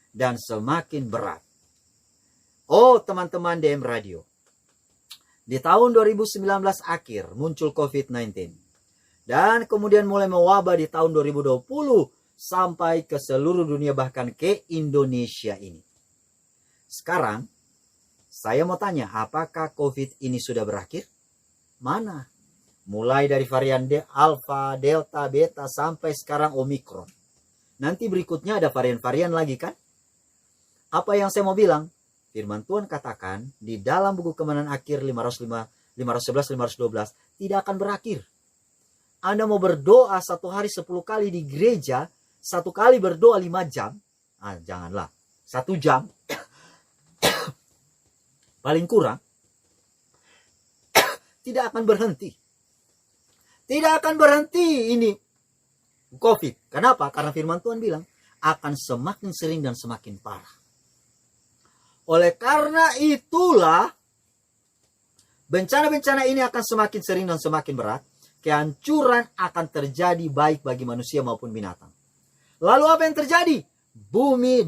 dan semakin berat. Oh teman-teman DM Radio, di tahun 2019 akhir muncul COVID-19. Dan kemudian mulai mewabah di tahun 2020 sampai ke seluruh dunia, bahkan ke Indonesia ini. Sekarang saya mau tanya, apakah COVID ini sudah berakhir? Mana? Mulai dari varian Alpha, Delta, Beta sampai sekarang Omicron. Nanti berikutnya ada varian-varian lagi kan? Apa yang saya mau bilang? Firman Tuhan katakan di dalam buku Kemenangan Akhir 511-512 tidak akan berakhir. Anda mau berdoa satu hari 10 kali di gereja, satu kali berdoa 5 jam. Janganlah. 1 jam. Paling kurang. Tidak akan berhenti. Tidak akan berhenti ini COVID. Kenapa? Karena firman Tuhan bilang akan semakin sering dan semakin parah. Oleh karena itulah bencana-bencana ini akan semakin sering dan semakin berat. Kehancuran akan terjadi baik bagi manusia maupun binatang. Lalu apa yang terjadi? Bumi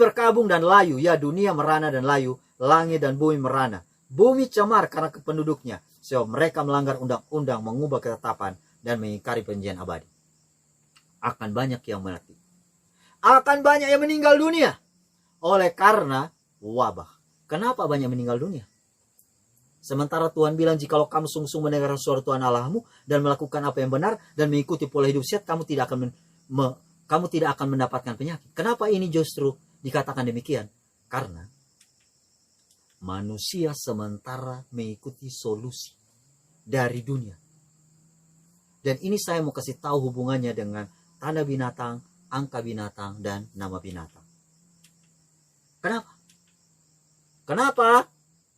berkabung dan layu. Ya, dunia merana dan layu. Langit dan bumi merana. Bumi cemar karena penduduknya. Sebab mereka melanggar undang-undang, mengubah ketetapan, dan mengingkari perjanjian abadi. Akan banyak yang mati. Akan banyak yang meninggal dunia. Oleh karena wabah. Kenapa banyak meninggal dunia? Sementara Tuhan bilang, jikalau kamu sungguh-sungguh mendengar suara Tuhan Allahmu dan melakukan apa yang benar dan mengikuti pola hidup sehat, kamu tidak akan mendapatkan penyakit. Kenapa ini justru dikatakan demikian? Karena manusia sementara mengikuti solusi dari dunia. Dan ini saya mau kasih tahu hubungannya dengan tanda binatang, angka binatang, dan nama binatang. Kenapa? Kenapa?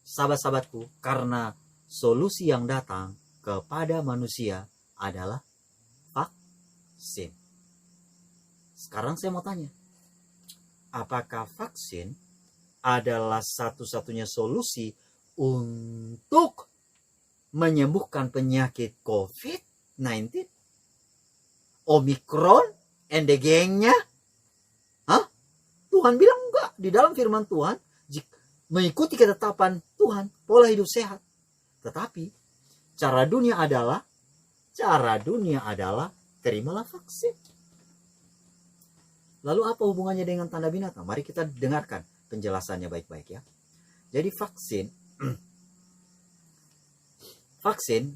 Sahabat-sahabatku, karena solusi yang datang kepada manusia adalah vaksin. Sekarang saya mau tanya, apakah vaksin adalah satu-satunya solusi untuk menyembuhkan penyakit COVID-19? Omicron and the gengnya? Tuhan bilang enggak. Di dalam firman Tuhan, mengikuti ketetapan Tuhan, pola hidup sehat. Tetapi cara dunia adalah terimalah vaksin. Lalu apa hubungannya dengan tanda binatang? Mari kita dengarkan penjelasannya baik-baik ya. Jadi vaksin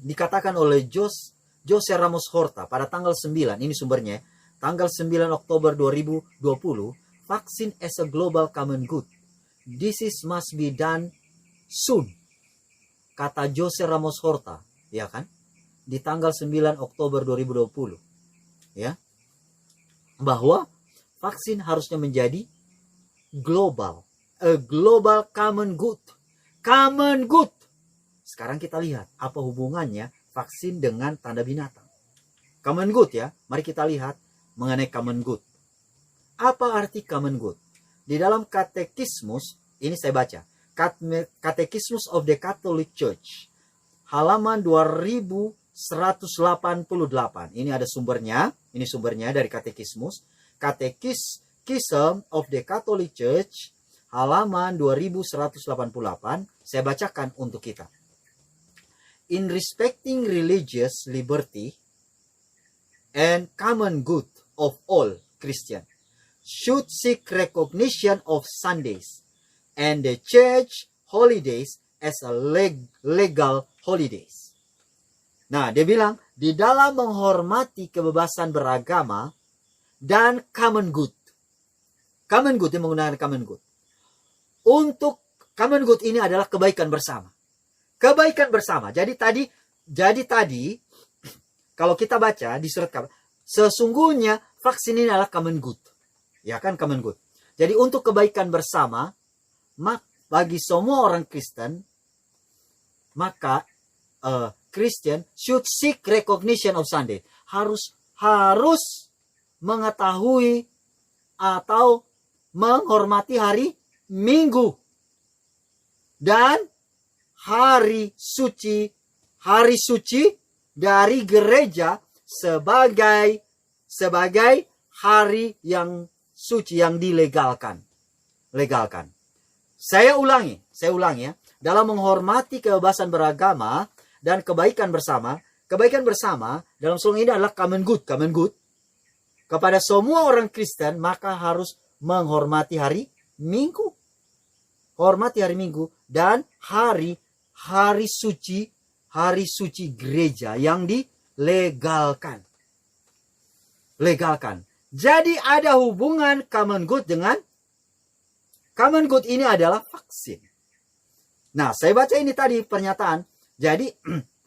dikatakan oleh Jose Ramos Horta pada tanggal 9, ini sumbernya, tanggal 9 Oktober 2020, vaksin as a global common good. This must be done soon. Kata Jose Ramos Horta, ya kan? Di tanggal 9 Oktober 2020. Ya. Bahwa vaksin harusnya menjadi global. A global common good. Common good. Sekarang kita lihat apa hubungannya vaksin dengan tanda binatang. Common good ya. Mari kita lihat mengenai common good. Apa arti common good? Di dalam katekismus, ini saya baca. Catechismus of the Catholic Church. Halaman 2188. Ini ada sumbernya. Ini sumbernya dari katekismus. Catechism of the Catholic Church. Halaman 2188. Saya bacakan untuk kita. In respecting religious liberty and common good of all Christians, should seek recognition of Sundays and the church holidays as a legal holidays. Nah, dia bilang, di dalam menghormati kebebasan beragama dan common good. Common good, dia menggunakan common good. Untuk common good ini adalah kebaikan bersama. Kebaikan bersama. Jadi tadi kalau kita baca di surat kabar, sesungguhnya vaksin ini adalah common good. Ya kan, common good. Jadi untuk kebaikan bersama, bagi semua orang Kristen, maka Christian should seek recognition of Sunday. Harus mengetahui atau menghormati hari Minggu dan hari suci dari gereja sebagai hari yang suci yang dilegalkan. Saya ulangi ya. Dalam menghormati kebebasan beragama dan kebaikan bersama. Kebaikan bersama dalam slogan ini adalah common good. Common good. Kepada semua orang Kristen, maka harus menghormati hari Minggu. Hormati hari Minggu dan hari suci gereja yang dilegalkan. Legalkan. Jadi ada hubungan common good dengan common good ini adalah vaksin. Nah, saya baca ini tadi pernyataan. Jadi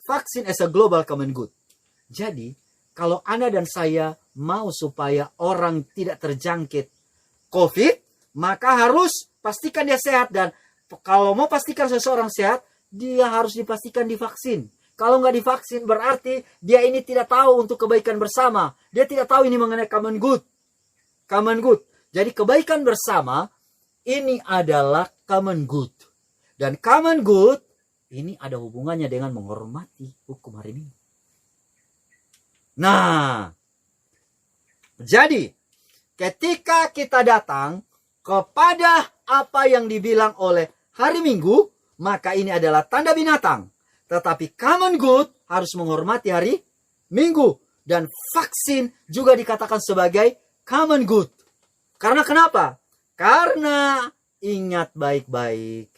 vaksin as a global common good. Jadi, kalau Anda dan saya mau supaya orang tidak terjangkit COVID, maka harus pastikan dia sehat. Dan kalau mau pastikan seseorang sehat, dia harus dipastikan divaksin. Kalau nggak divaksin, berarti dia ini tidak tahu untuk kebaikan bersama. Dia tidak tahu ini mengenai common good. Common good. Jadi kebaikan bersama, ini adalah common good. Dan common good, ini ada hubungannya dengan menghormati hukum hari Minggu. Nah, jadi ketika kita datang kepada apa yang dibilang oleh hari Minggu, maka ini adalah tanda binatang. Tetapi common good harus menghormati hari Minggu. Dan vaksin juga dikatakan sebagai common good. Karena kenapa? Karena ingat baik-baik.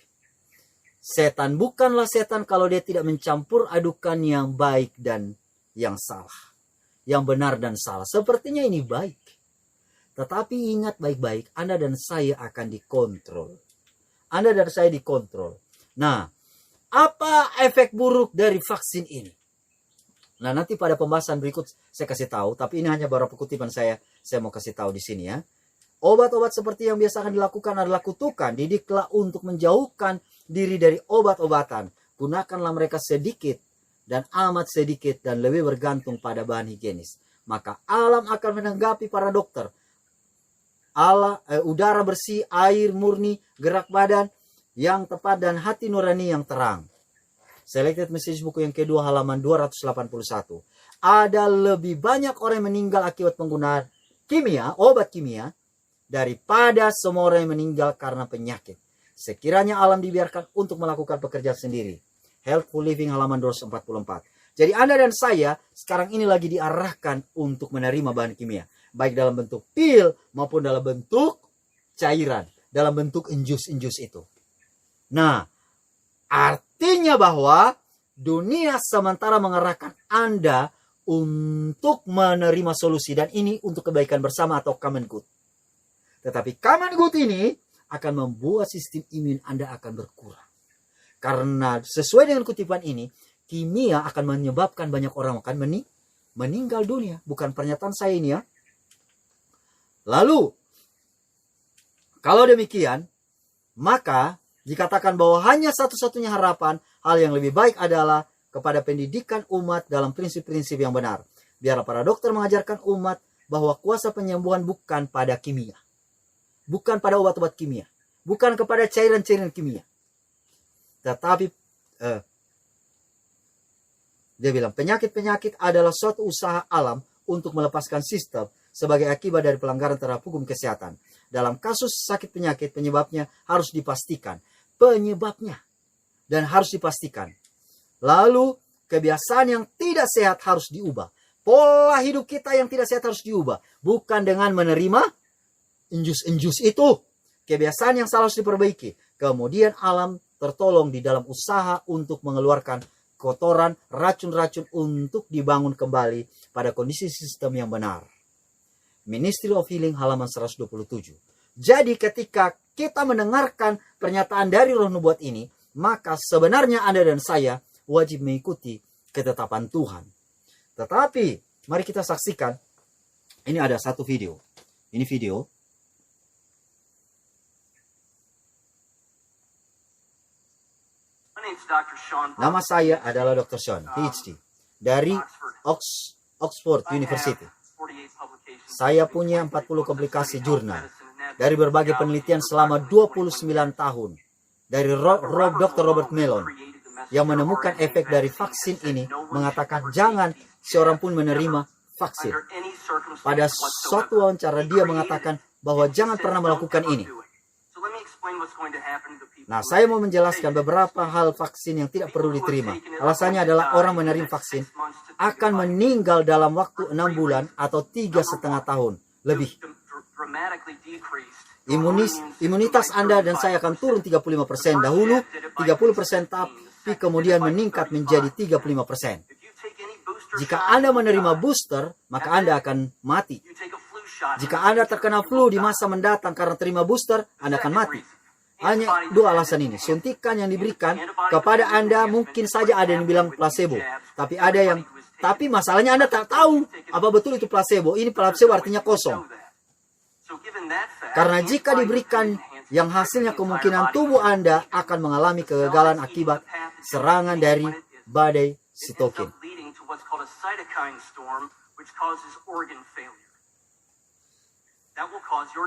Setan bukanlah setan kalau dia tidak mencampur adukan yang baik dan yang salah. Yang benar dan salah. Sepertinya ini baik. Tetapi ingat baik-baik, Anda dan saya akan dikontrol. Anda dan saya dikontrol. Nah, apa efek buruk dari vaksin ini? Nah, nanti pada pembahasan berikut saya kasih tahu. Tapi ini hanya beberapa kutipan saya mau kasih tahu di sini ya. Obat-obat seperti yang biasa akan dilakukan adalah kutukan. Didiklah untuk menjauhkan diri dari obat-obatan. Gunakanlah mereka sedikit dan amat sedikit dan lebih bergantung pada bahan higienis. Maka alam akan menanggapi para dokter. Udara bersih, air murni, gerak badan yang tepat dan hati nurani yang terang. Selected Message buku yang kedua halaman 281. Ada lebih banyak orang yang meninggal akibat penggunaan obat kimia, daripada semua orang yang meninggal karena penyakit. Sekiranya alam dibiarkan untuk melakukan pekerjaan sendiri. Healthful Living halaman 244. Jadi Anda dan saya sekarang ini lagi diarahkan untuk menerima bahan kimia. Baik dalam bentuk pil maupun dalam bentuk cairan. Dalam bentuk injus-injus itu. Nah, artinya bahwa dunia sementara mengarahkan Anda untuk menerima solusi. Dan ini untuk kebaikan bersama atau common good. Tetapi common good ini akan membuat sistem imun Anda akan berkurang. Karena sesuai dengan kutipan ini, kimia akan menyebabkan banyak orang akan meninggal dunia. Bukan pernyataan saya ini ya. Lalu, kalau demikian, maka dikatakan bahwa hanya satu-satunya harapan, hal yang lebih baik adalah kepada pendidikan umat dalam prinsip-prinsip yang benar. Biarlah para dokter mengajarkan umat bahwa kuasa penyembuhan bukan pada kimia. Bukan pada obat-obat kimia. Bukan kepada cairan-cairan kimia. Tetapi dia bilang penyakit-penyakit adalah suatu usaha alam untuk melepaskan sistem sebagai akibat dari pelanggaran terhadap hukum kesehatan. Dalam kasus sakit penyakit, penyebabnya harus dipastikan. Penyebabnya. Dan harus dipastikan. Lalu kebiasaan yang tidak sehat harus diubah. Pola hidup kita yang tidak sehat harus diubah. Bukan dengan menerima injus-injus itu. Kebiasaan yang salah harus diperbaiki. Kemudian alam tertolong di dalam usaha untuk mengeluarkan kotoran, racun-racun untuk dibangun kembali pada kondisi sistem yang benar. Ministry of Healing halaman 127. Jadi ketika kita mendengarkan pernyataan dari roh nubuat ini, maka sebenarnya Anda dan saya wajib mengikuti ketetapan Tuhan. Tetapi mari kita saksikan, ini ada satu video. Ini video. Nama saya adalah Dr. Sean, PhD, dari Oxford University. Saya punya 40 publikasi jurnal dari berbagai penelitian selama 29 tahun. Dari Dr. Robert Mellon yang menemukan efek dari vaksin ini mengatakan jangan seorang pun menerima vaksin. Pada suatu wawancara dia mengatakan bahwa jangan pernah melakukan ini. Nah, saya mau menjelaskan beberapa hal vaksin yang tidak perlu diterima. Alasannya adalah orang menerima vaksin akan meninggal dalam waktu 6 bulan atau 3,5 tahun lebih. Imunitas Anda dan saya akan turun 35% dahulu, 30%, tapi kemudian meningkat menjadi 35%. Jika Anda menerima booster, maka Anda akan mati. Jika Anda terkena flu di masa mendatang karena terima booster, Anda akan mati. Hanya 2 alasan ini. Suntikan yang diberikan kepada Anda mungkin saja ada yang bilang placebo. Tapi masalahnya Anda tak tahu apa betul itu placebo. Ini placebo artinya kosong. Karena jika diberikan yang hasilnya kemungkinan tubuh Anda akan mengalami kegagalan akibat serangan dari badai sitokin.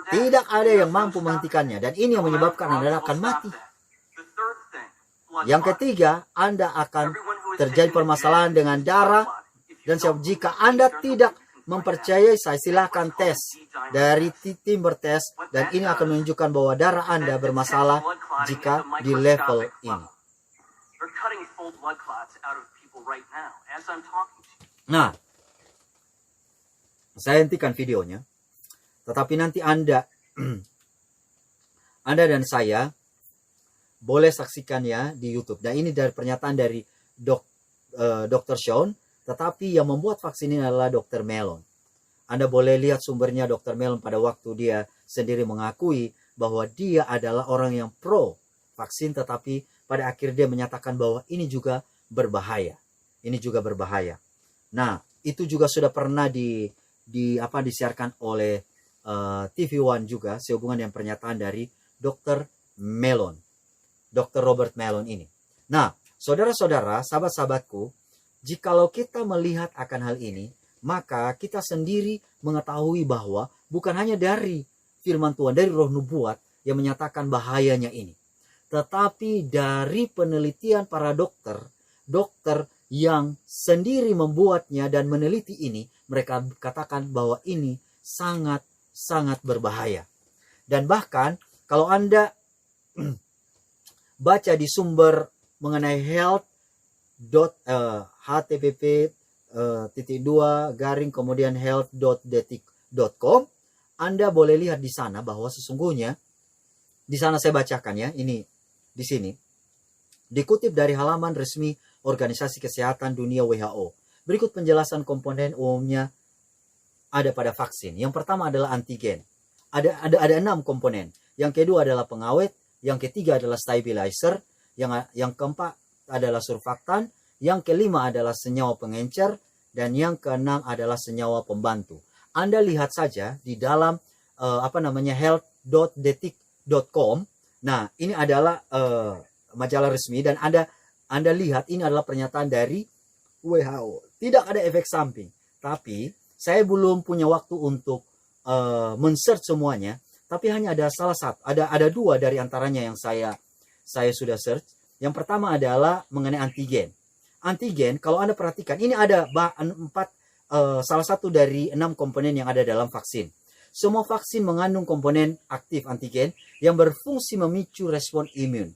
Tidak ada yang mampu menghentikannya, dan ini yang menyebabkan Anda akan mati. Yang ketiga, Anda akan terjadi permasalahan dengan darah, dan jika Anda tidak mempercayai saya, silakan tes dari tim bertes, dan ini akan menunjukkan bahwa darah Anda bermasalah jika di level ini. Nah, saya hentikan videonya. Tetapi nanti Anda dan saya boleh saksikannya di YouTube. Dan ini dari pernyataan dari Dr. Sean, tetapi yang membuat vaksin ini adalah Dr. Mellon. Anda boleh lihat sumbernya Dr. Mellon pada waktu dia sendiri mengakui bahwa dia adalah orang yang pro vaksin, tetapi pada akhir dia menyatakan bahwa ini juga berbahaya. Ini juga berbahaya. Nah, itu juga sudah pernah disiarkan oleh TV One juga, sehubungan dengan pernyataan dari Dr. Mellon, Dr. Robert Mellon ini. Nah, saudara-saudara, sahabat-sahabatku, jikalau kita melihat akan hal ini, maka kita sendiri mengetahui bahwa bukan hanya dari firman Tuhan, dari roh nubuat yang menyatakan bahayanya ini, tetapi dari penelitian para dokter yang sendiri membuatnya dan meneliti ini, mereka katakan bahwa ini sangat berbahaya. Dan bahkan kalau Anda baca di sumber mengenai http://health.detik.com, Anda boleh lihat di sana bahwa sesungguhnya di sana saya bacakan ya, ini di sini dikutip dari halaman resmi Organisasi Kesehatan Dunia WHO. Berikut penjelasan komponen umumnya ada pada vaksin. Yang pertama adalah antigen. Ada 6 komponen. Yang kedua adalah pengawet, yang ketiga adalah stabilizer, yang keempat adalah surfaktan, yang kelima adalah senyawa pengencer, dan yang keenam adalah senyawa pembantu. Anda lihat saja di dalam health.detik.com. Nah, ini adalah majalah resmi, dan Anda lihat ini adalah pernyataan dari WHO. Tidak ada efek samping. Tapi saya belum punya waktu untuk men-search semuanya, tapi hanya ada salah satu, ada 2 dari antaranya yang saya sudah search. Yang pertama adalah mengenai antigen. Antigen, kalau Anda perhatikan, ini ada 4 salah satu dari 6 komponen yang ada dalam vaksin. Semua vaksin mengandung komponen aktif antigen yang berfungsi memicu respon imun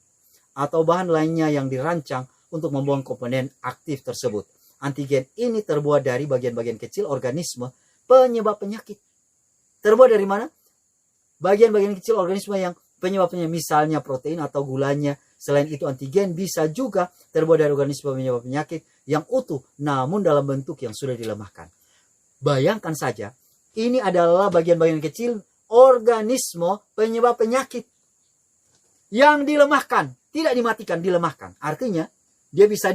atau bahan lainnya yang dirancang untuk membuang komponen aktif tersebut. Antigen ini terbuat dari bagian-bagian kecil organisme penyebab penyakit. Terbuat dari mana? Bagian-bagian kecil organisme yang penyebabnya, misalnya protein atau gulanya. Selain itu, antigen bisa juga terbuat dari organisme penyebab penyakit yang utuh, namun dalam bentuk yang sudah dilemahkan. Bayangkan saja, ini adalah bagian-bagian kecil organisme penyebab penyakit yang dilemahkan, tidak dimatikan, dilemahkan. Artinya, dia bisa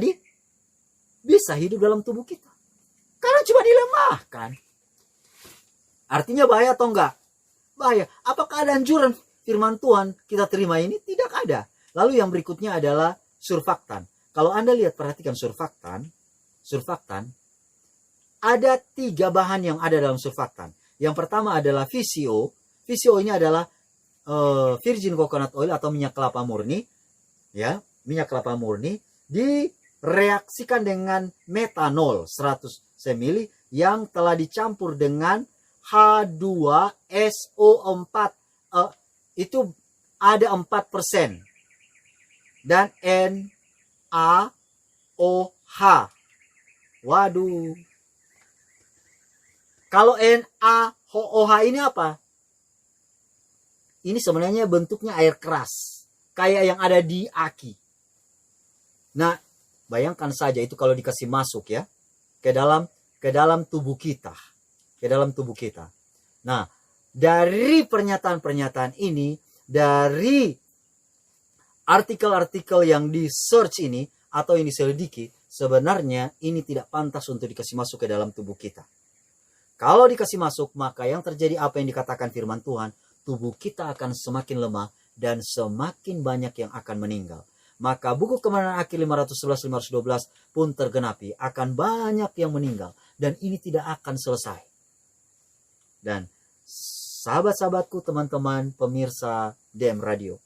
hidup dalam tubuh kita. Karena cuma dilemahkan. Artinya bahaya atau enggak? Bahaya. Apakah ada anjuran firman Tuhan kita terima ini? Tidak ada. Lalu yang berikutnya adalah surfaktan. Kalau Anda lihat, perhatikan surfaktan. Ada 3 bahan yang ada dalam surfaktan. Yang pertama adalah VCO. VCO ini adalah virgin coconut oil atau minyak kelapa murni. Ya, minyak kelapa murni direaksikan dengan metanol 100 ml yang telah dicampur dengan H2SO4. Itu ada 4%. Dan NaOH. Waduh. Kalau NaOH ini apa? Ini sebenarnya bentuknya air keras. Kayak yang ada di aki. Nah, bayangkan saja itu kalau dikasih masuk ya. Ke dalam tubuh kita. Ke dalam tubuh kita. Nah, dari pernyataan-pernyataan ini, dari artikel-artikel yang di search ini, atau yang diselidiki, sebenarnya ini tidak pantas untuk dikasih masuk ke dalam tubuh kita. Kalau dikasih masuk, maka yang terjadi apa yang dikatakan firman Tuhan, tubuh kita akan semakin lemah dan semakin banyak yang akan meninggal. Maka buku Kemenangan Akhir 511-512 pun tergenapi, akan banyak yang meninggal. Dan ini tidak akan selesai. Dan sahabat-sahabatku, teman-teman, pemirsa DM Radio,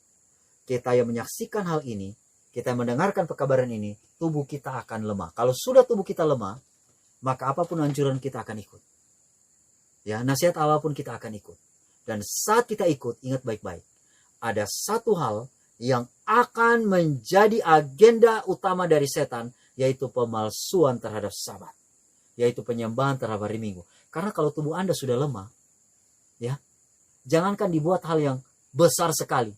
kita yang menyaksikan hal ini, kita yang mendengarkan pekabaran ini, tubuh kita akan lemah. Kalau sudah tubuh kita lemah, maka apapun anjuran kita akan ikut. Ya, nasihat apapun kita akan ikut. Dan saat kita ikut, ingat baik-baik, ada satu hal yang akan menjadi agenda utama dari setan, yaitu pemalsuan terhadap Sabat, yaitu penyembahan terhadap hari Minggu. Karena kalau tubuh Anda sudah lemah, ya, jangankan dibuat hal yang besar sekali,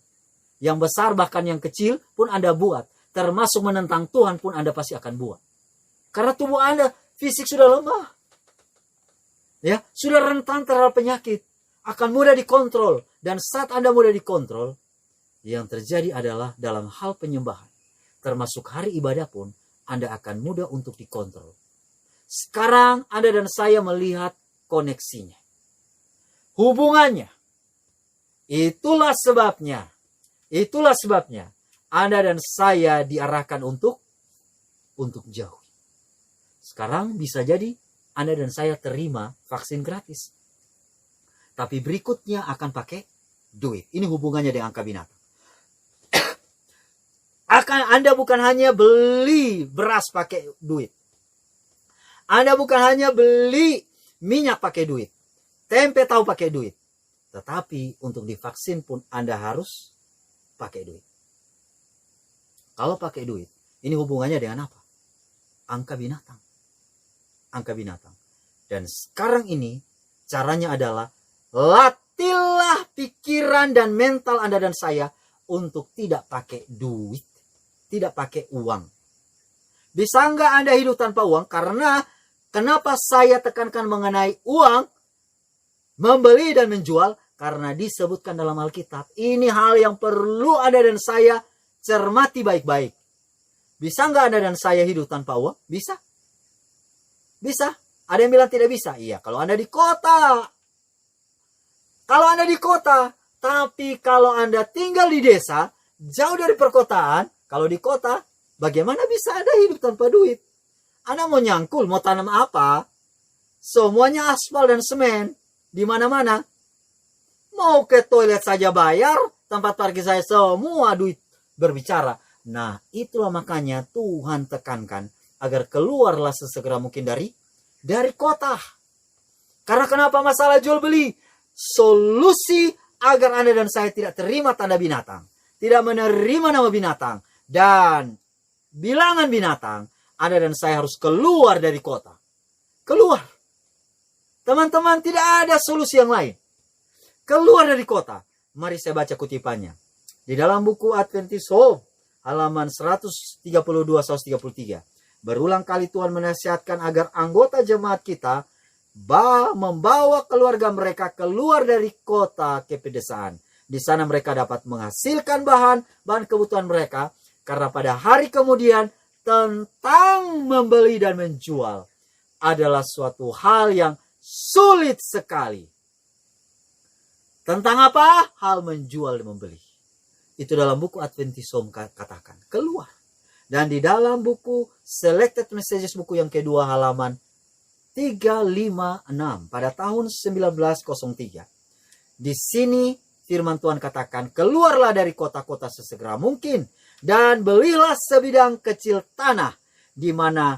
yang besar bahkan yang kecil pun Anda buat, termasuk menentang Tuhan pun Anda pasti akan buat. Karena tubuh Anda fisik sudah lemah, ya, sudah rentan terhadap penyakit, akan mudah dikontrol. Dan saat Anda mudah dikontrol, yang terjadi adalah dalam hal penyembahan, termasuk hari ibadah pun, Anda akan mudah untuk dikontrol. Sekarang Anda dan saya melihat koneksinya, hubungannya. Itulah sebabnya Anda dan saya diarahkan untuk jauh. Sekarang bisa jadi Anda dan saya terima vaksin gratis, tapi berikutnya akan pakai duit. Ini hubungannya dengan angka binatang. Anda bukan hanya beli beras pakai duit. Anda bukan hanya beli minyak pakai duit, tempe tahu pakai duit. Tetapi untuk divaksin pun Anda harus pakai duit. Kalau pakai duit, ini hubungannya dengan apa? Angka binatang. Angka binatang. Dan sekarang ini caranya adalah latihlah pikiran dan mental Anda dan saya untuk tidak pakai duit, tidak pakai uang. Bisa nggak Anda hidup tanpa uang? Karena kenapa saya tekankan mengenai uang, membeli dan menjual? Karena disebutkan dalam Alkitab. Ini hal yang perlu Anda dan saya cermati baik-baik. Bisa nggak Anda dan saya hidup tanpa uang? Bisa. Bisa. Ada yang bilang tidak bisa. Iya, kalau Anda di kota. Kalau Anda di kota. Tapi kalau Anda tinggal di desa, jauh dari perkotaan, kalau di kota, bagaimana bisa Anda hidup tanpa duit? Anda mau nyangkul, mau tanam apa? Semuanya aspal dan semen. Di mana-mana. Mau ke toilet saja bayar, tempat parkir saya semua duit berbicara. Nah, itulah makanya Tuhan tekankan agar keluarlah sesegera mungkin dari kota. Karena kenapa masalah jual beli? Solusi agar Anda dan saya tidak terima tanda binatang, tidak menerima nama binatang dan bilangan binatang, Anda dan saya harus keluar dari kota. Keluar. Teman-teman, tidak ada solusi yang lain. Keluar dari kota. Mari saya baca kutipannya. Di dalam buku Adventist Home, halaman 132-133. Berulang kali Tuhan menasihatkan agar anggota jemaat kita membawa keluarga mereka keluar dari kota ke pedesaan. Di sana mereka dapat menghasilkan bahan kebutuhan mereka. Karena pada hari kemudian tentang membeli dan menjual adalah suatu hal yang sulit sekali. Tentang apa? Hal menjual dan membeli. Itu dalam buku Adventist Home katakan. Keluar. Dan di dalam buku Selected Messages, buku yang kedua, halaman 356 pada tahun 1903. Di sini firman Tuhan katakan, keluarlah dari kota-kota sesegera mungkin dan belilah sebidang kecil tanah di mana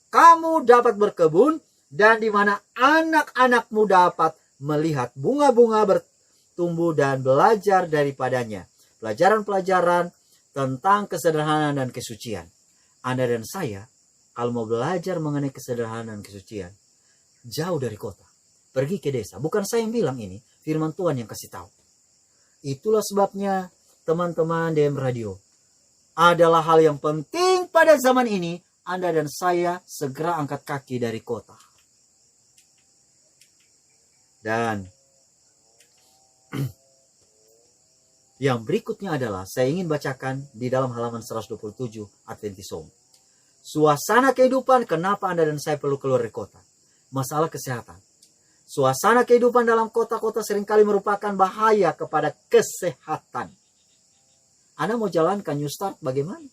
kamu dapat berkebun dan di mana anak-anakmu dapat melihat bunga-bunga bertumbuh dan belajar daripadanya. pelajaran-pelajaran tentang kesederhanaan dan kesucian. Anda dan saya, kalau mau belajar mengenai kesederhanaan dan kesucian, jauh dari kota, pergi ke desa. Bukan saya yang bilang ini, firman Tuhan yang kasih tahu. Itulah sebabnya teman-teman DM Radio, adalah hal yang penting pada zaman ini, Anda dan saya segera angkat kaki dari kota. Dan yang berikutnya adalah saya ingin bacakan di dalam halaman 127 Adventist Home. Suasana kehidupan kenapa Anda dan saya perlu keluar dari kota. Masalah kesehatan. Suasana kehidupan dalam kota-kota seringkali merupakan bahaya kepada kesehatan. Anda mau jalankan New Start bagaimana?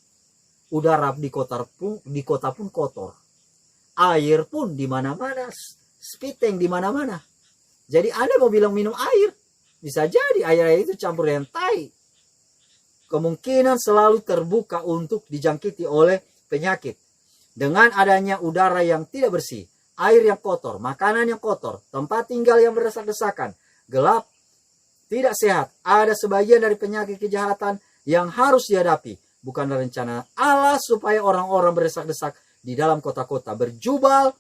Udara di kota pun kotor. Air pun di mana-mana, speed tank di mana-mana. Jadi Anda mau bilang minum air, bisa jadi air itu campur dengan tai. Kemungkinan selalu terbuka untuk dijangkiti oleh penyakit. Dengan adanya udara yang tidak bersih, air yang kotor, makanan yang kotor, tempat tinggal yang berdesak-desakan, gelap, tidak sehat, ada sebagian dari penyakit kejahatan yang harus dihadapi. Bukanlah rencana Allah supaya orang-orang berdesak-desak di dalam kota-kota, berjubal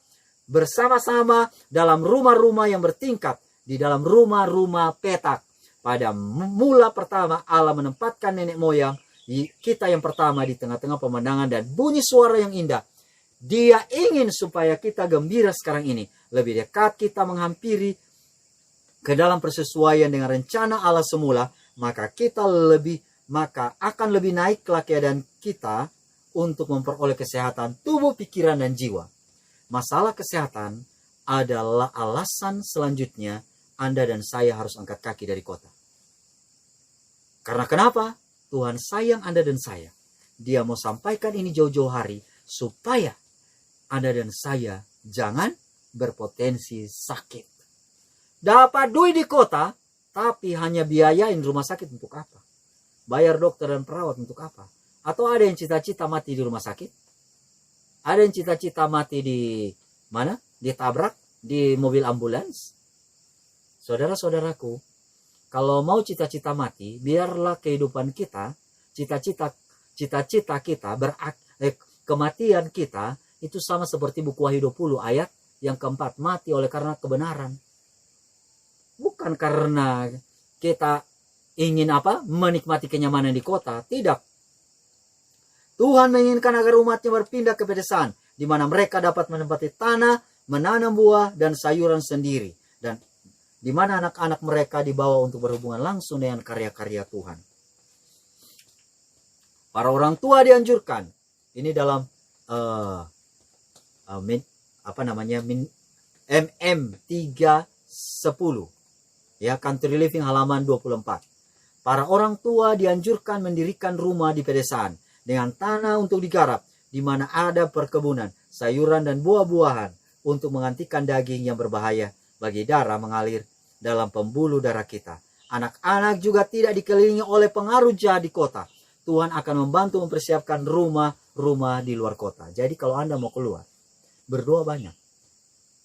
bersama-sama dalam rumah-rumah yang bertingkat, di dalam rumah-rumah petak. Pada mula pertama Allah menempatkan nenek moyang kita yang pertama di tengah-tengah pemandangan dan bunyi suara yang indah. Dia ingin supaya kita gembira sekarang ini. Lebih dekat kita menghampiri ke dalam persesuaian dengan rencana Allah semula, maka akan lebih naiklah keadaan kita untuk memperoleh kesehatan tubuh, pikiran, dan jiwa. Masalah kesehatan adalah alasan selanjutnya Anda dan saya harus angkat kaki dari kota. Karena kenapa? Tuhan sayang Anda dan saya. Dia mau sampaikan ini jauh-jauh hari supaya Anda dan saya jangan berpotensi sakit. Dapat duit di kota, tapi hanya biayain rumah sakit untuk apa? Bayar dokter dan perawat untuk apa? Atau ada yang cita-cita mati di rumah sakit? Ada yang cita-cita mati di mana? Ditabrak di mobil ambulans? Saudara-saudaraku, kalau mau cita-cita mati, biarlah kehidupan kita, cita-cita kita, kematian kita, itu sama seperti buku Wahyu 20 ayat yang keempat, mati oleh karena kebenaran. Bukan karena kita ingin menikmati kenyamanan di kota, tidak. Tuhan menginginkan agar umatnya berpindah ke pedesaan, di mana mereka dapat menempati tanah, menanam buah dan sayuran sendiri, dan di mana anak-anak mereka dibawa untuk berhubungan langsung dengan karya-karya Tuhan. Para orang tua dianjurkan, ini dalam MM 310, ya, Country Living halaman 24. Para orang tua dianjurkan mendirikan rumah di pedesaan dengan tanah untuk digarap, di mana ada perkebunan, sayuran dan buah-buahan untuk menggantikan daging yang berbahaya bagi darah mengalir dalam pembuluh darah kita. Anak-anak juga tidak dikelilingi oleh pengaruh jahat di kota. Tuhan akan membantu mempersiapkan rumah-rumah di luar kota. Jadi kalau Anda mau keluar, berdoa banyak.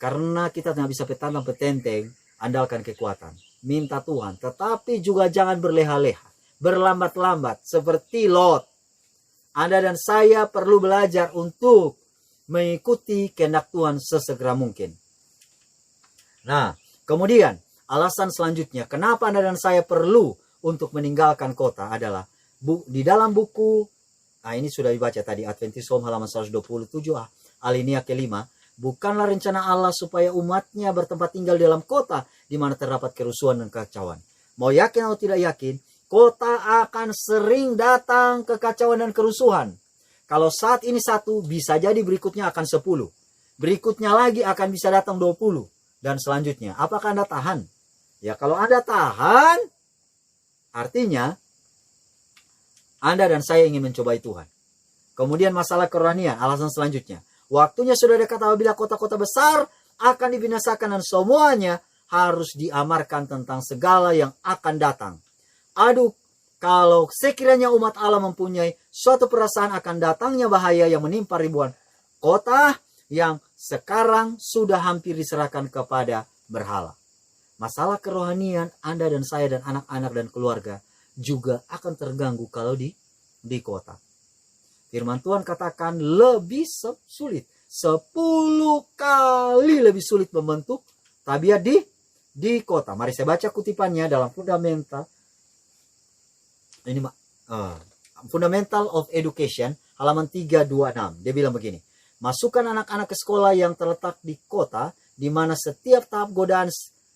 Karena kita tidak bisa petantang-petenteng, andalkan kekuatan. Minta Tuhan, tetapi juga jangan berleha-leha, berlambat-lambat seperti Lot. Anda dan saya perlu belajar untuk mengikuti kehendak Tuhan sesegera mungkin. Nah, kemudian alasan selanjutnya kenapa Anda dan saya perlu untuk meninggalkan kota adalah di dalam buku, ini sudah dibaca tadi, Adventist Home halaman 127 alinea kelima, bukanlah rencana Allah supaya umatnya bertempat tinggal di dalam kota di mana terdapat kerusuhan dan kekacauan. Mau yakin atau tidak yakin, kota akan sering datang kekacauan dan kerusuhan. Kalau saat ini 1, bisa jadi berikutnya akan 10. Berikutnya lagi akan bisa datang 20. Dan selanjutnya, apakah Anda tahan? Ya, kalau Anda tahan, artinya Anda dan saya ingin mencobai Tuhan. Kemudian masalah kerohanian, alasan selanjutnya. Waktunya sudah dekat apabila kota-kota besar akan dibinasakan dan semuanya harus diamarkan tentang segala yang akan datang. Aduh, kalau sekiranya umat Allah mempunyai suatu perasaan akan datangnya bahaya yang menimpa ribuan kota yang sekarang sudah hampir diserahkan kepada berhala. Masalah kerohanian Anda dan saya dan anak-anak dan keluarga juga akan terganggu kalau di kota. Firman Tuhan katakan lebih sulit, 10 kali lebih sulit membentuk tabiat di kota. Mari saya baca kutipannya dalam Fundamental. Ini Fundamental of Education halaman 326. Dia bilang begini, masukkan anak-anak ke sekolah yang terletak di kota, di mana setiap tahap godaan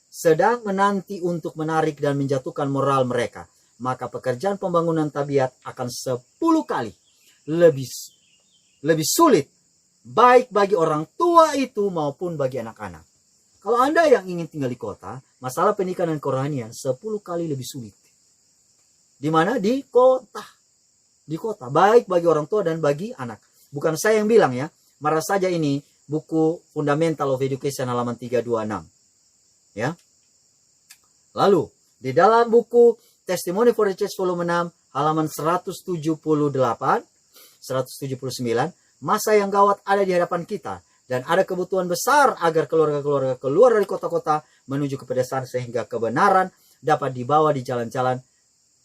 sedang menanti untuk menarik dan menjatuhkan moral mereka. Maka pekerjaan pembangunan tabiat akan 10 kali lebih sulit, baik bagi orang tua itu maupun bagi anak-anak. Kalau Anda yang ingin tinggal di kota, masalah pendidikan dan kerohanian 10 kali lebih sulit. Di mana? Di kota. Di kota, baik bagi orang tua dan bagi anak. Bukan saya yang bilang ya, marah saja ini buku Fundamental of Education halaman 326. Ya. Lalu, di dalam buku Testimony for the Church volume 6 halaman 178 179, masa yang gawat ada di hadapan kita dan ada kebutuhan besar agar keluarga-keluarga keluar dari kota-kota menuju ke pedesaan sehingga kebenaran dapat dibawa di jalan-jalan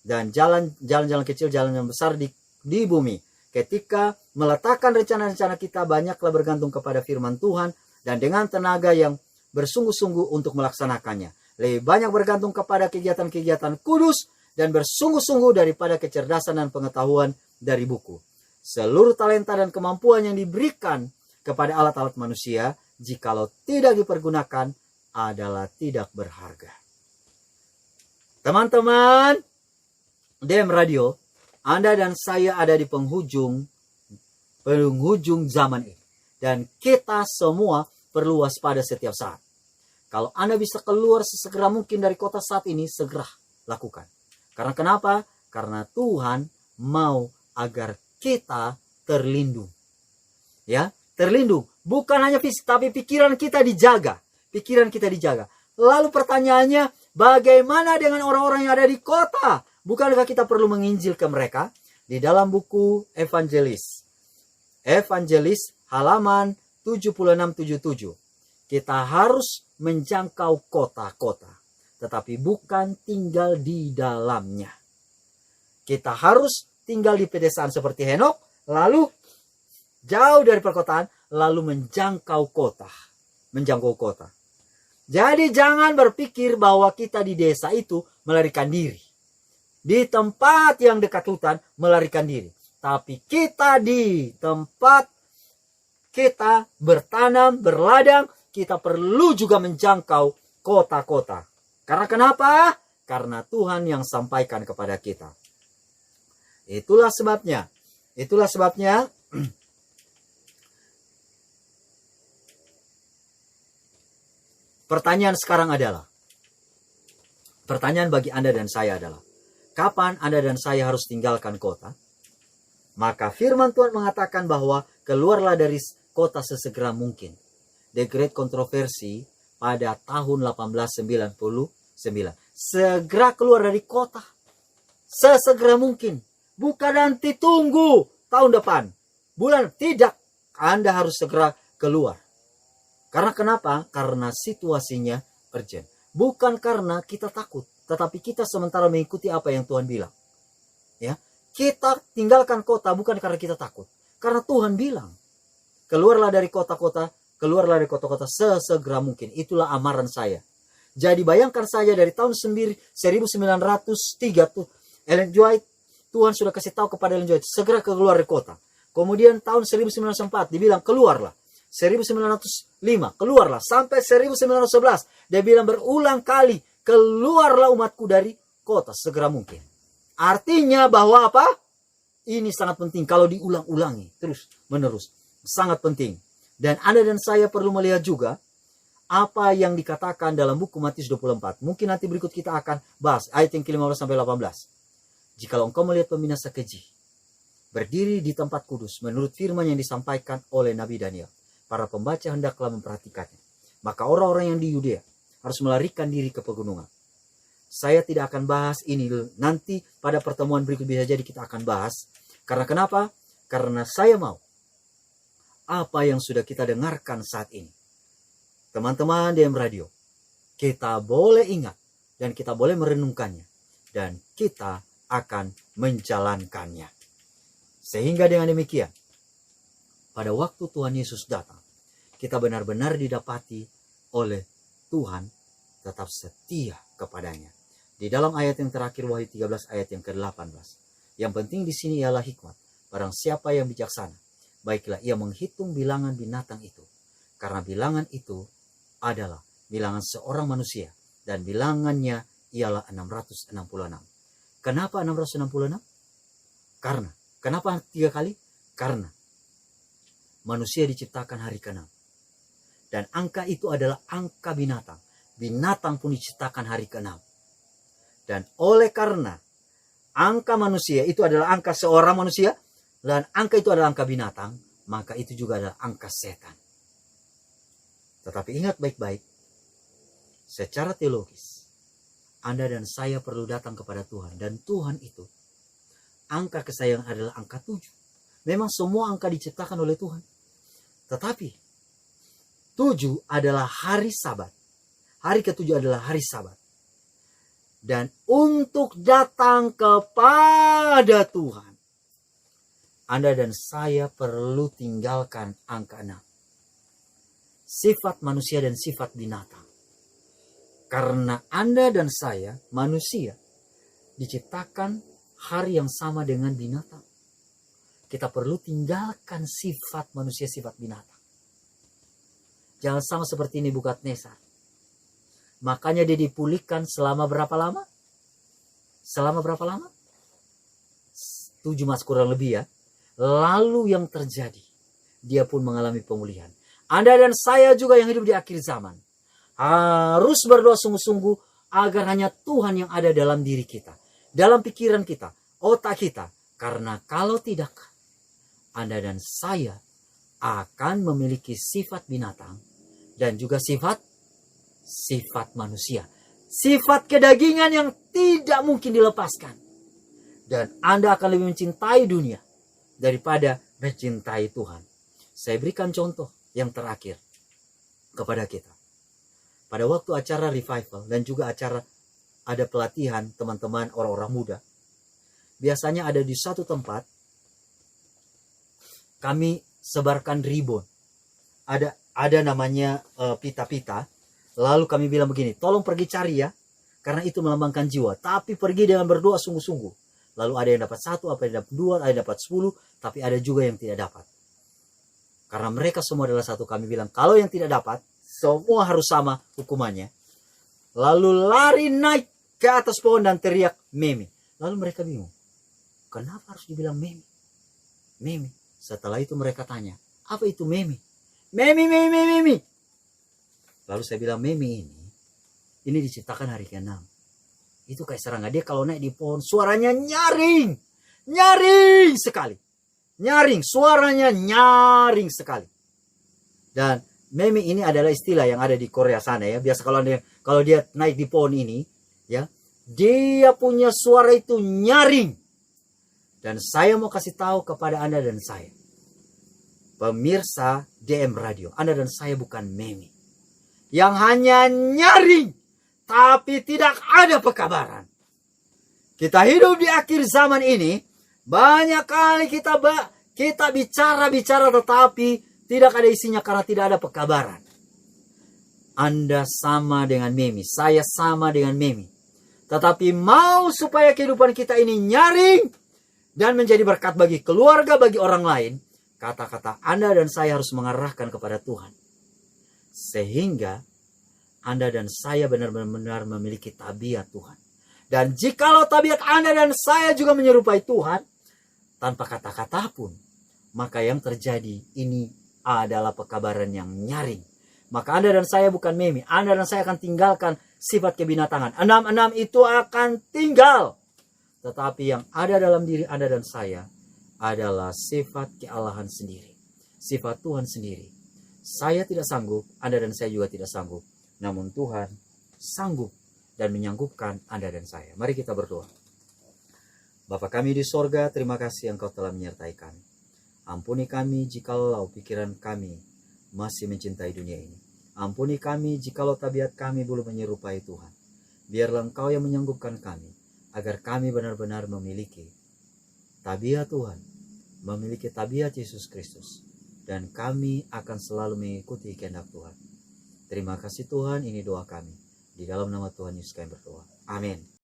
dan jalan-jalan kecil, jalan yang besar di bumi. Ketika meletakkan rencana-rencana kita, banyaklah bergantung kepada firman Tuhan dan dengan tenaga yang bersungguh-sungguh untuk melaksanakannya. Lebih banyak bergantung kepada kegiatan-kegiatan kudus dan bersungguh-sungguh daripada kecerdasan dan pengetahuan dari buku. Seluruh talenta dan kemampuan yang diberikan kepada alat-alat manusia, jikalau tidak dipergunakan, adalah tidak berharga. Teman-teman, DM Radio, Anda dan saya ada di penghujung zaman ini. Dan kita semua perlu waspada setiap saat. Kalau Anda bisa keluar sesegera mungkin dari kota saat ini, segera lakukan. Karena kenapa? Karena Tuhan mau agar kita terlindung. Ya, terlindung. Bukan hanya fisik, tapi pikiran kita dijaga. Pikiran kita dijaga. Lalu pertanyaannya, bagaimana dengan orang-orang yang ada di kota? Bukankah kita perlu menginjil ke mereka? Di dalam buku Evangelis halaman 7677. Kita harus menjangkau kota-kota, tetapi bukan tinggal di dalamnya. Kita harus tinggal di pedesaan seperti Henok, lalu jauh dari perkotaan, lalu menjangkau kota. Jadi jangan berpikir bahwa kita di desa itu melarikan diri. Di tempat yang dekat hutan melarikan diri. Tapi kita di tempat kita bertanam, berladang, kita perlu juga menjangkau kota-kota. Karena kenapa? Karena Tuhan yang sampaikan kepada kita. Itulah sebabnya pertanyaan sekarang adalah, pertanyaan bagi Anda dan saya adalah, kapan Anda dan saya harus tinggalkan kota? Maka firman Tuhan mengatakan bahwa keluarlah dari kota sesegera mungkin. The Great Controversy pada tahun 1899. Segera keluar dari kota. Sesegera mungkin. Bukan nanti tunggu tahun depan. Bulan, tidak. Anda harus segera keluar. Karena kenapa? Karena situasinya urgent. Bukan karena kita takut. Tetapi kita sementara mengikuti apa yang Tuhan bilang. Ya, kita tinggalkan kota bukan karena kita takut. Karena Tuhan bilang. Keluarlah dari kota-kota. Keluarlah dari kota-kota sesegera mungkin. Itulah amaran saya. Jadi bayangkan saja dari tahun 1903 tuh. Ellen White, Tuhan sudah kasih tahu kepada Ellen White, segera keluar dari kota. Kemudian tahun 1904 dibilang keluarlah. 1905 keluarlah. Sampai 1911 dia bilang berulang kali, keluarlah umatku dari kota segera mungkin. Artinya bahwa apa? Ini sangat penting kalau diulang-ulangi terus menerus. Sangat penting. Dan Anda dan saya perlu melihat juga apa yang dikatakan dalam buku Matius 24. Mungkin nanti berikut kita akan bahas ayat yang ke-15 sampai 18. Jikalau engkau melihat pembinasa keji berdiri di tempat kudus menurut firman yang disampaikan oleh Nabi Daniel, para pembaca hendaklah memperhatikannya. Maka orang-orang yang di Yudea harus melarikan diri ke pegunungan. Saya tidak akan bahas ini nanti pada pertemuan berikut, bisa jadi kita akan bahas. Karena kenapa? Karena saya mau apa yang sudah kita dengarkan saat ini, teman-teman DM Radio, kita boleh ingat dan kita boleh merenungkannya dan kita akan menjalankannya. Sehingga dengan demikian, pada waktu Tuhan Yesus datang, kita benar-benar didapati oleh Tuhan tetap setia kepadanya. Di dalam ayat yang terakhir Wahyu 13 ayat yang ke-18. Yang penting di sini ialah hikmat. Barang siapa yang bijaksana, baiklah ia menghitung bilangan binatang itu. Karena bilangan itu adalah bilangan seorang manusia. Dan bilangannya ialah 666. Kenapa 666? Kenapa 3 kali? Karena manusia diciptakan hari ke-6. Dan angka itu adalah angka binatang. Binatang pun diciptakan hari ke-6. Dan oleh karena angka manusia itu adalah angka seorang manusia, dan angka itu adalah angka binatang, maka itu juga adalah angka setan. Tetapi ingat baik-baik, secara teologis, Anda dan saya perlu datang kepada Tuhan. Dan Tuhan itu, angka kesayangan adalah angka 7. Memang semua angka diciptakan oleh Tuhan. Tetapi, 7 adalah hari Sabat. Hari ke-7 adalah hari Sabat. Dan untuk datang kepada Tuhan, Anda dan saya perlu tinggalkan angka 6. Sifat manusia dan sifat binatang. Karena Anda dan saya, manusia, diciptakan hari yang sama dengan binatang. Kita perlu tinggalkan sifat manusia, sifat binatang. Jangan sama seperti Nebukadnezar. Makanya dia dipulihkan selama berapa lama? Selama berapa lama? 7 mas kurang lebih ya. Lalu yang terjadi, dia pun mengalami pemulihan. Anda dan saya juga yang hidup di akhir zaman harus berdoa sungguh-sungguh agar hanya Tuhan yang ada dalam diri kita, dalam pikiran kita, otak kita. Karena kalau tidak, Anda dan saya akan memiliki sifat binatang dan juga sifat manusia. Sifat kedagingan yang tidak mungkin dilepaskan. Dan Anda akan lebih mencintai dunia daripada mencintai Tuhan. Saya berikan contoh yang terakhir kepada kita. Pada waktu acara revival dan juga acara ada pelatihan teman-teman orang-orang muda. Biasanya ada di satu tempat kami sebarkan ribbon. Ada namanya pita-pita. Lalu kami bilang begini, tolong pergi cari ya, karena itu melambangkan jiwa. Tapi pergi dengan berdoa sungguh-sungguh. Lalu ada yang dapat 1, ada yang dapat 2, ada yang dapat 10, tapi ada juga yang tidak dapat. Karena mereka semua adalah satu, kami bilang, kalau yang tidak dapat, semua harus sama hukumannya. Lalu lari naik ke atas pohon dan teriak, Memi. Lalu mereka bingung, kenapa harus dibilang Memi? Memi. Setelah itu mereka tanya, apa itu Memi? Memi. Lalu saya bilang, Memi ini diciptakan hari ke-6. Itu kayak serangga. Dia kalau naik di pohon, suaranya nyaring. Nyaring sekali. Suaranya nyaring sekali. Dan Memi ini adalah istilah yang ada di Korea sana ya. Biasa kalau dia naik di pohon ini, ya, dia punya suara itu nyaring. Dan saya mau kasih tahu kepada Anda dan saya, pemirsa DM Radio, Anda dan saya bukan Memi yang hanya nyaring, tapi tidak ada pekabaran. Kita hidup di akhir zaman ini, banyak kali kita bicara, tetapi tidak ada isinya karena tidak ada pekabaran. Anda sama dengan Memi, saya sama dengan Memi. Tetapi mau supaya kehidupan kita ini nyaring dan menjadi berkat bagi keluarga, bagi orang lain, kata-kata Anda dan saya harus mengarahkan kepada Tuhan. Sehingga Anda dan saya benar-benar memiliki tabiat Tuhan. Dan jikalau tabiat Anda dan saya juga menyerupai Tuhan, tanpa kata-kata pun, maka yang terjadi ini adalah pekabaran yang nyaring. Maka Anda dan saya bukan Memi. Anda dan saya akan tinggalkan sifat kebinatangan. 6 itu akan tinggal. Tetapi yang ada dalam diri Anda dan saya adalah sifat kealahan sendiri. Sifat Tuhan sendiri. Saya tidak sanggup, Anda dan saya juga tidak sanggup. Namun Tuhan sanggup dan menyanggupkan Anda dan saya. Mari kita berdoa. Bapa kami di sorga, terima kasih Engkau telah menyertai kami. Ampuni kami jikalau pikiran kami masih mencintai dunia ini. Ampuni kami jikalau tabiat kami belum menyerupai Tuhan. Biarlah Engkau yang menyanggupkan kami. agar kami benar-benar memiliki tabiat Tuhan, memiliki tabiat Yesus Kristus, dan kami akan selalu mengikuti kehendak Tuhan. Terima kasih Tuhan, ini doa kami. Di dalam nama Tuhan Yesus kami berdoa. Amin.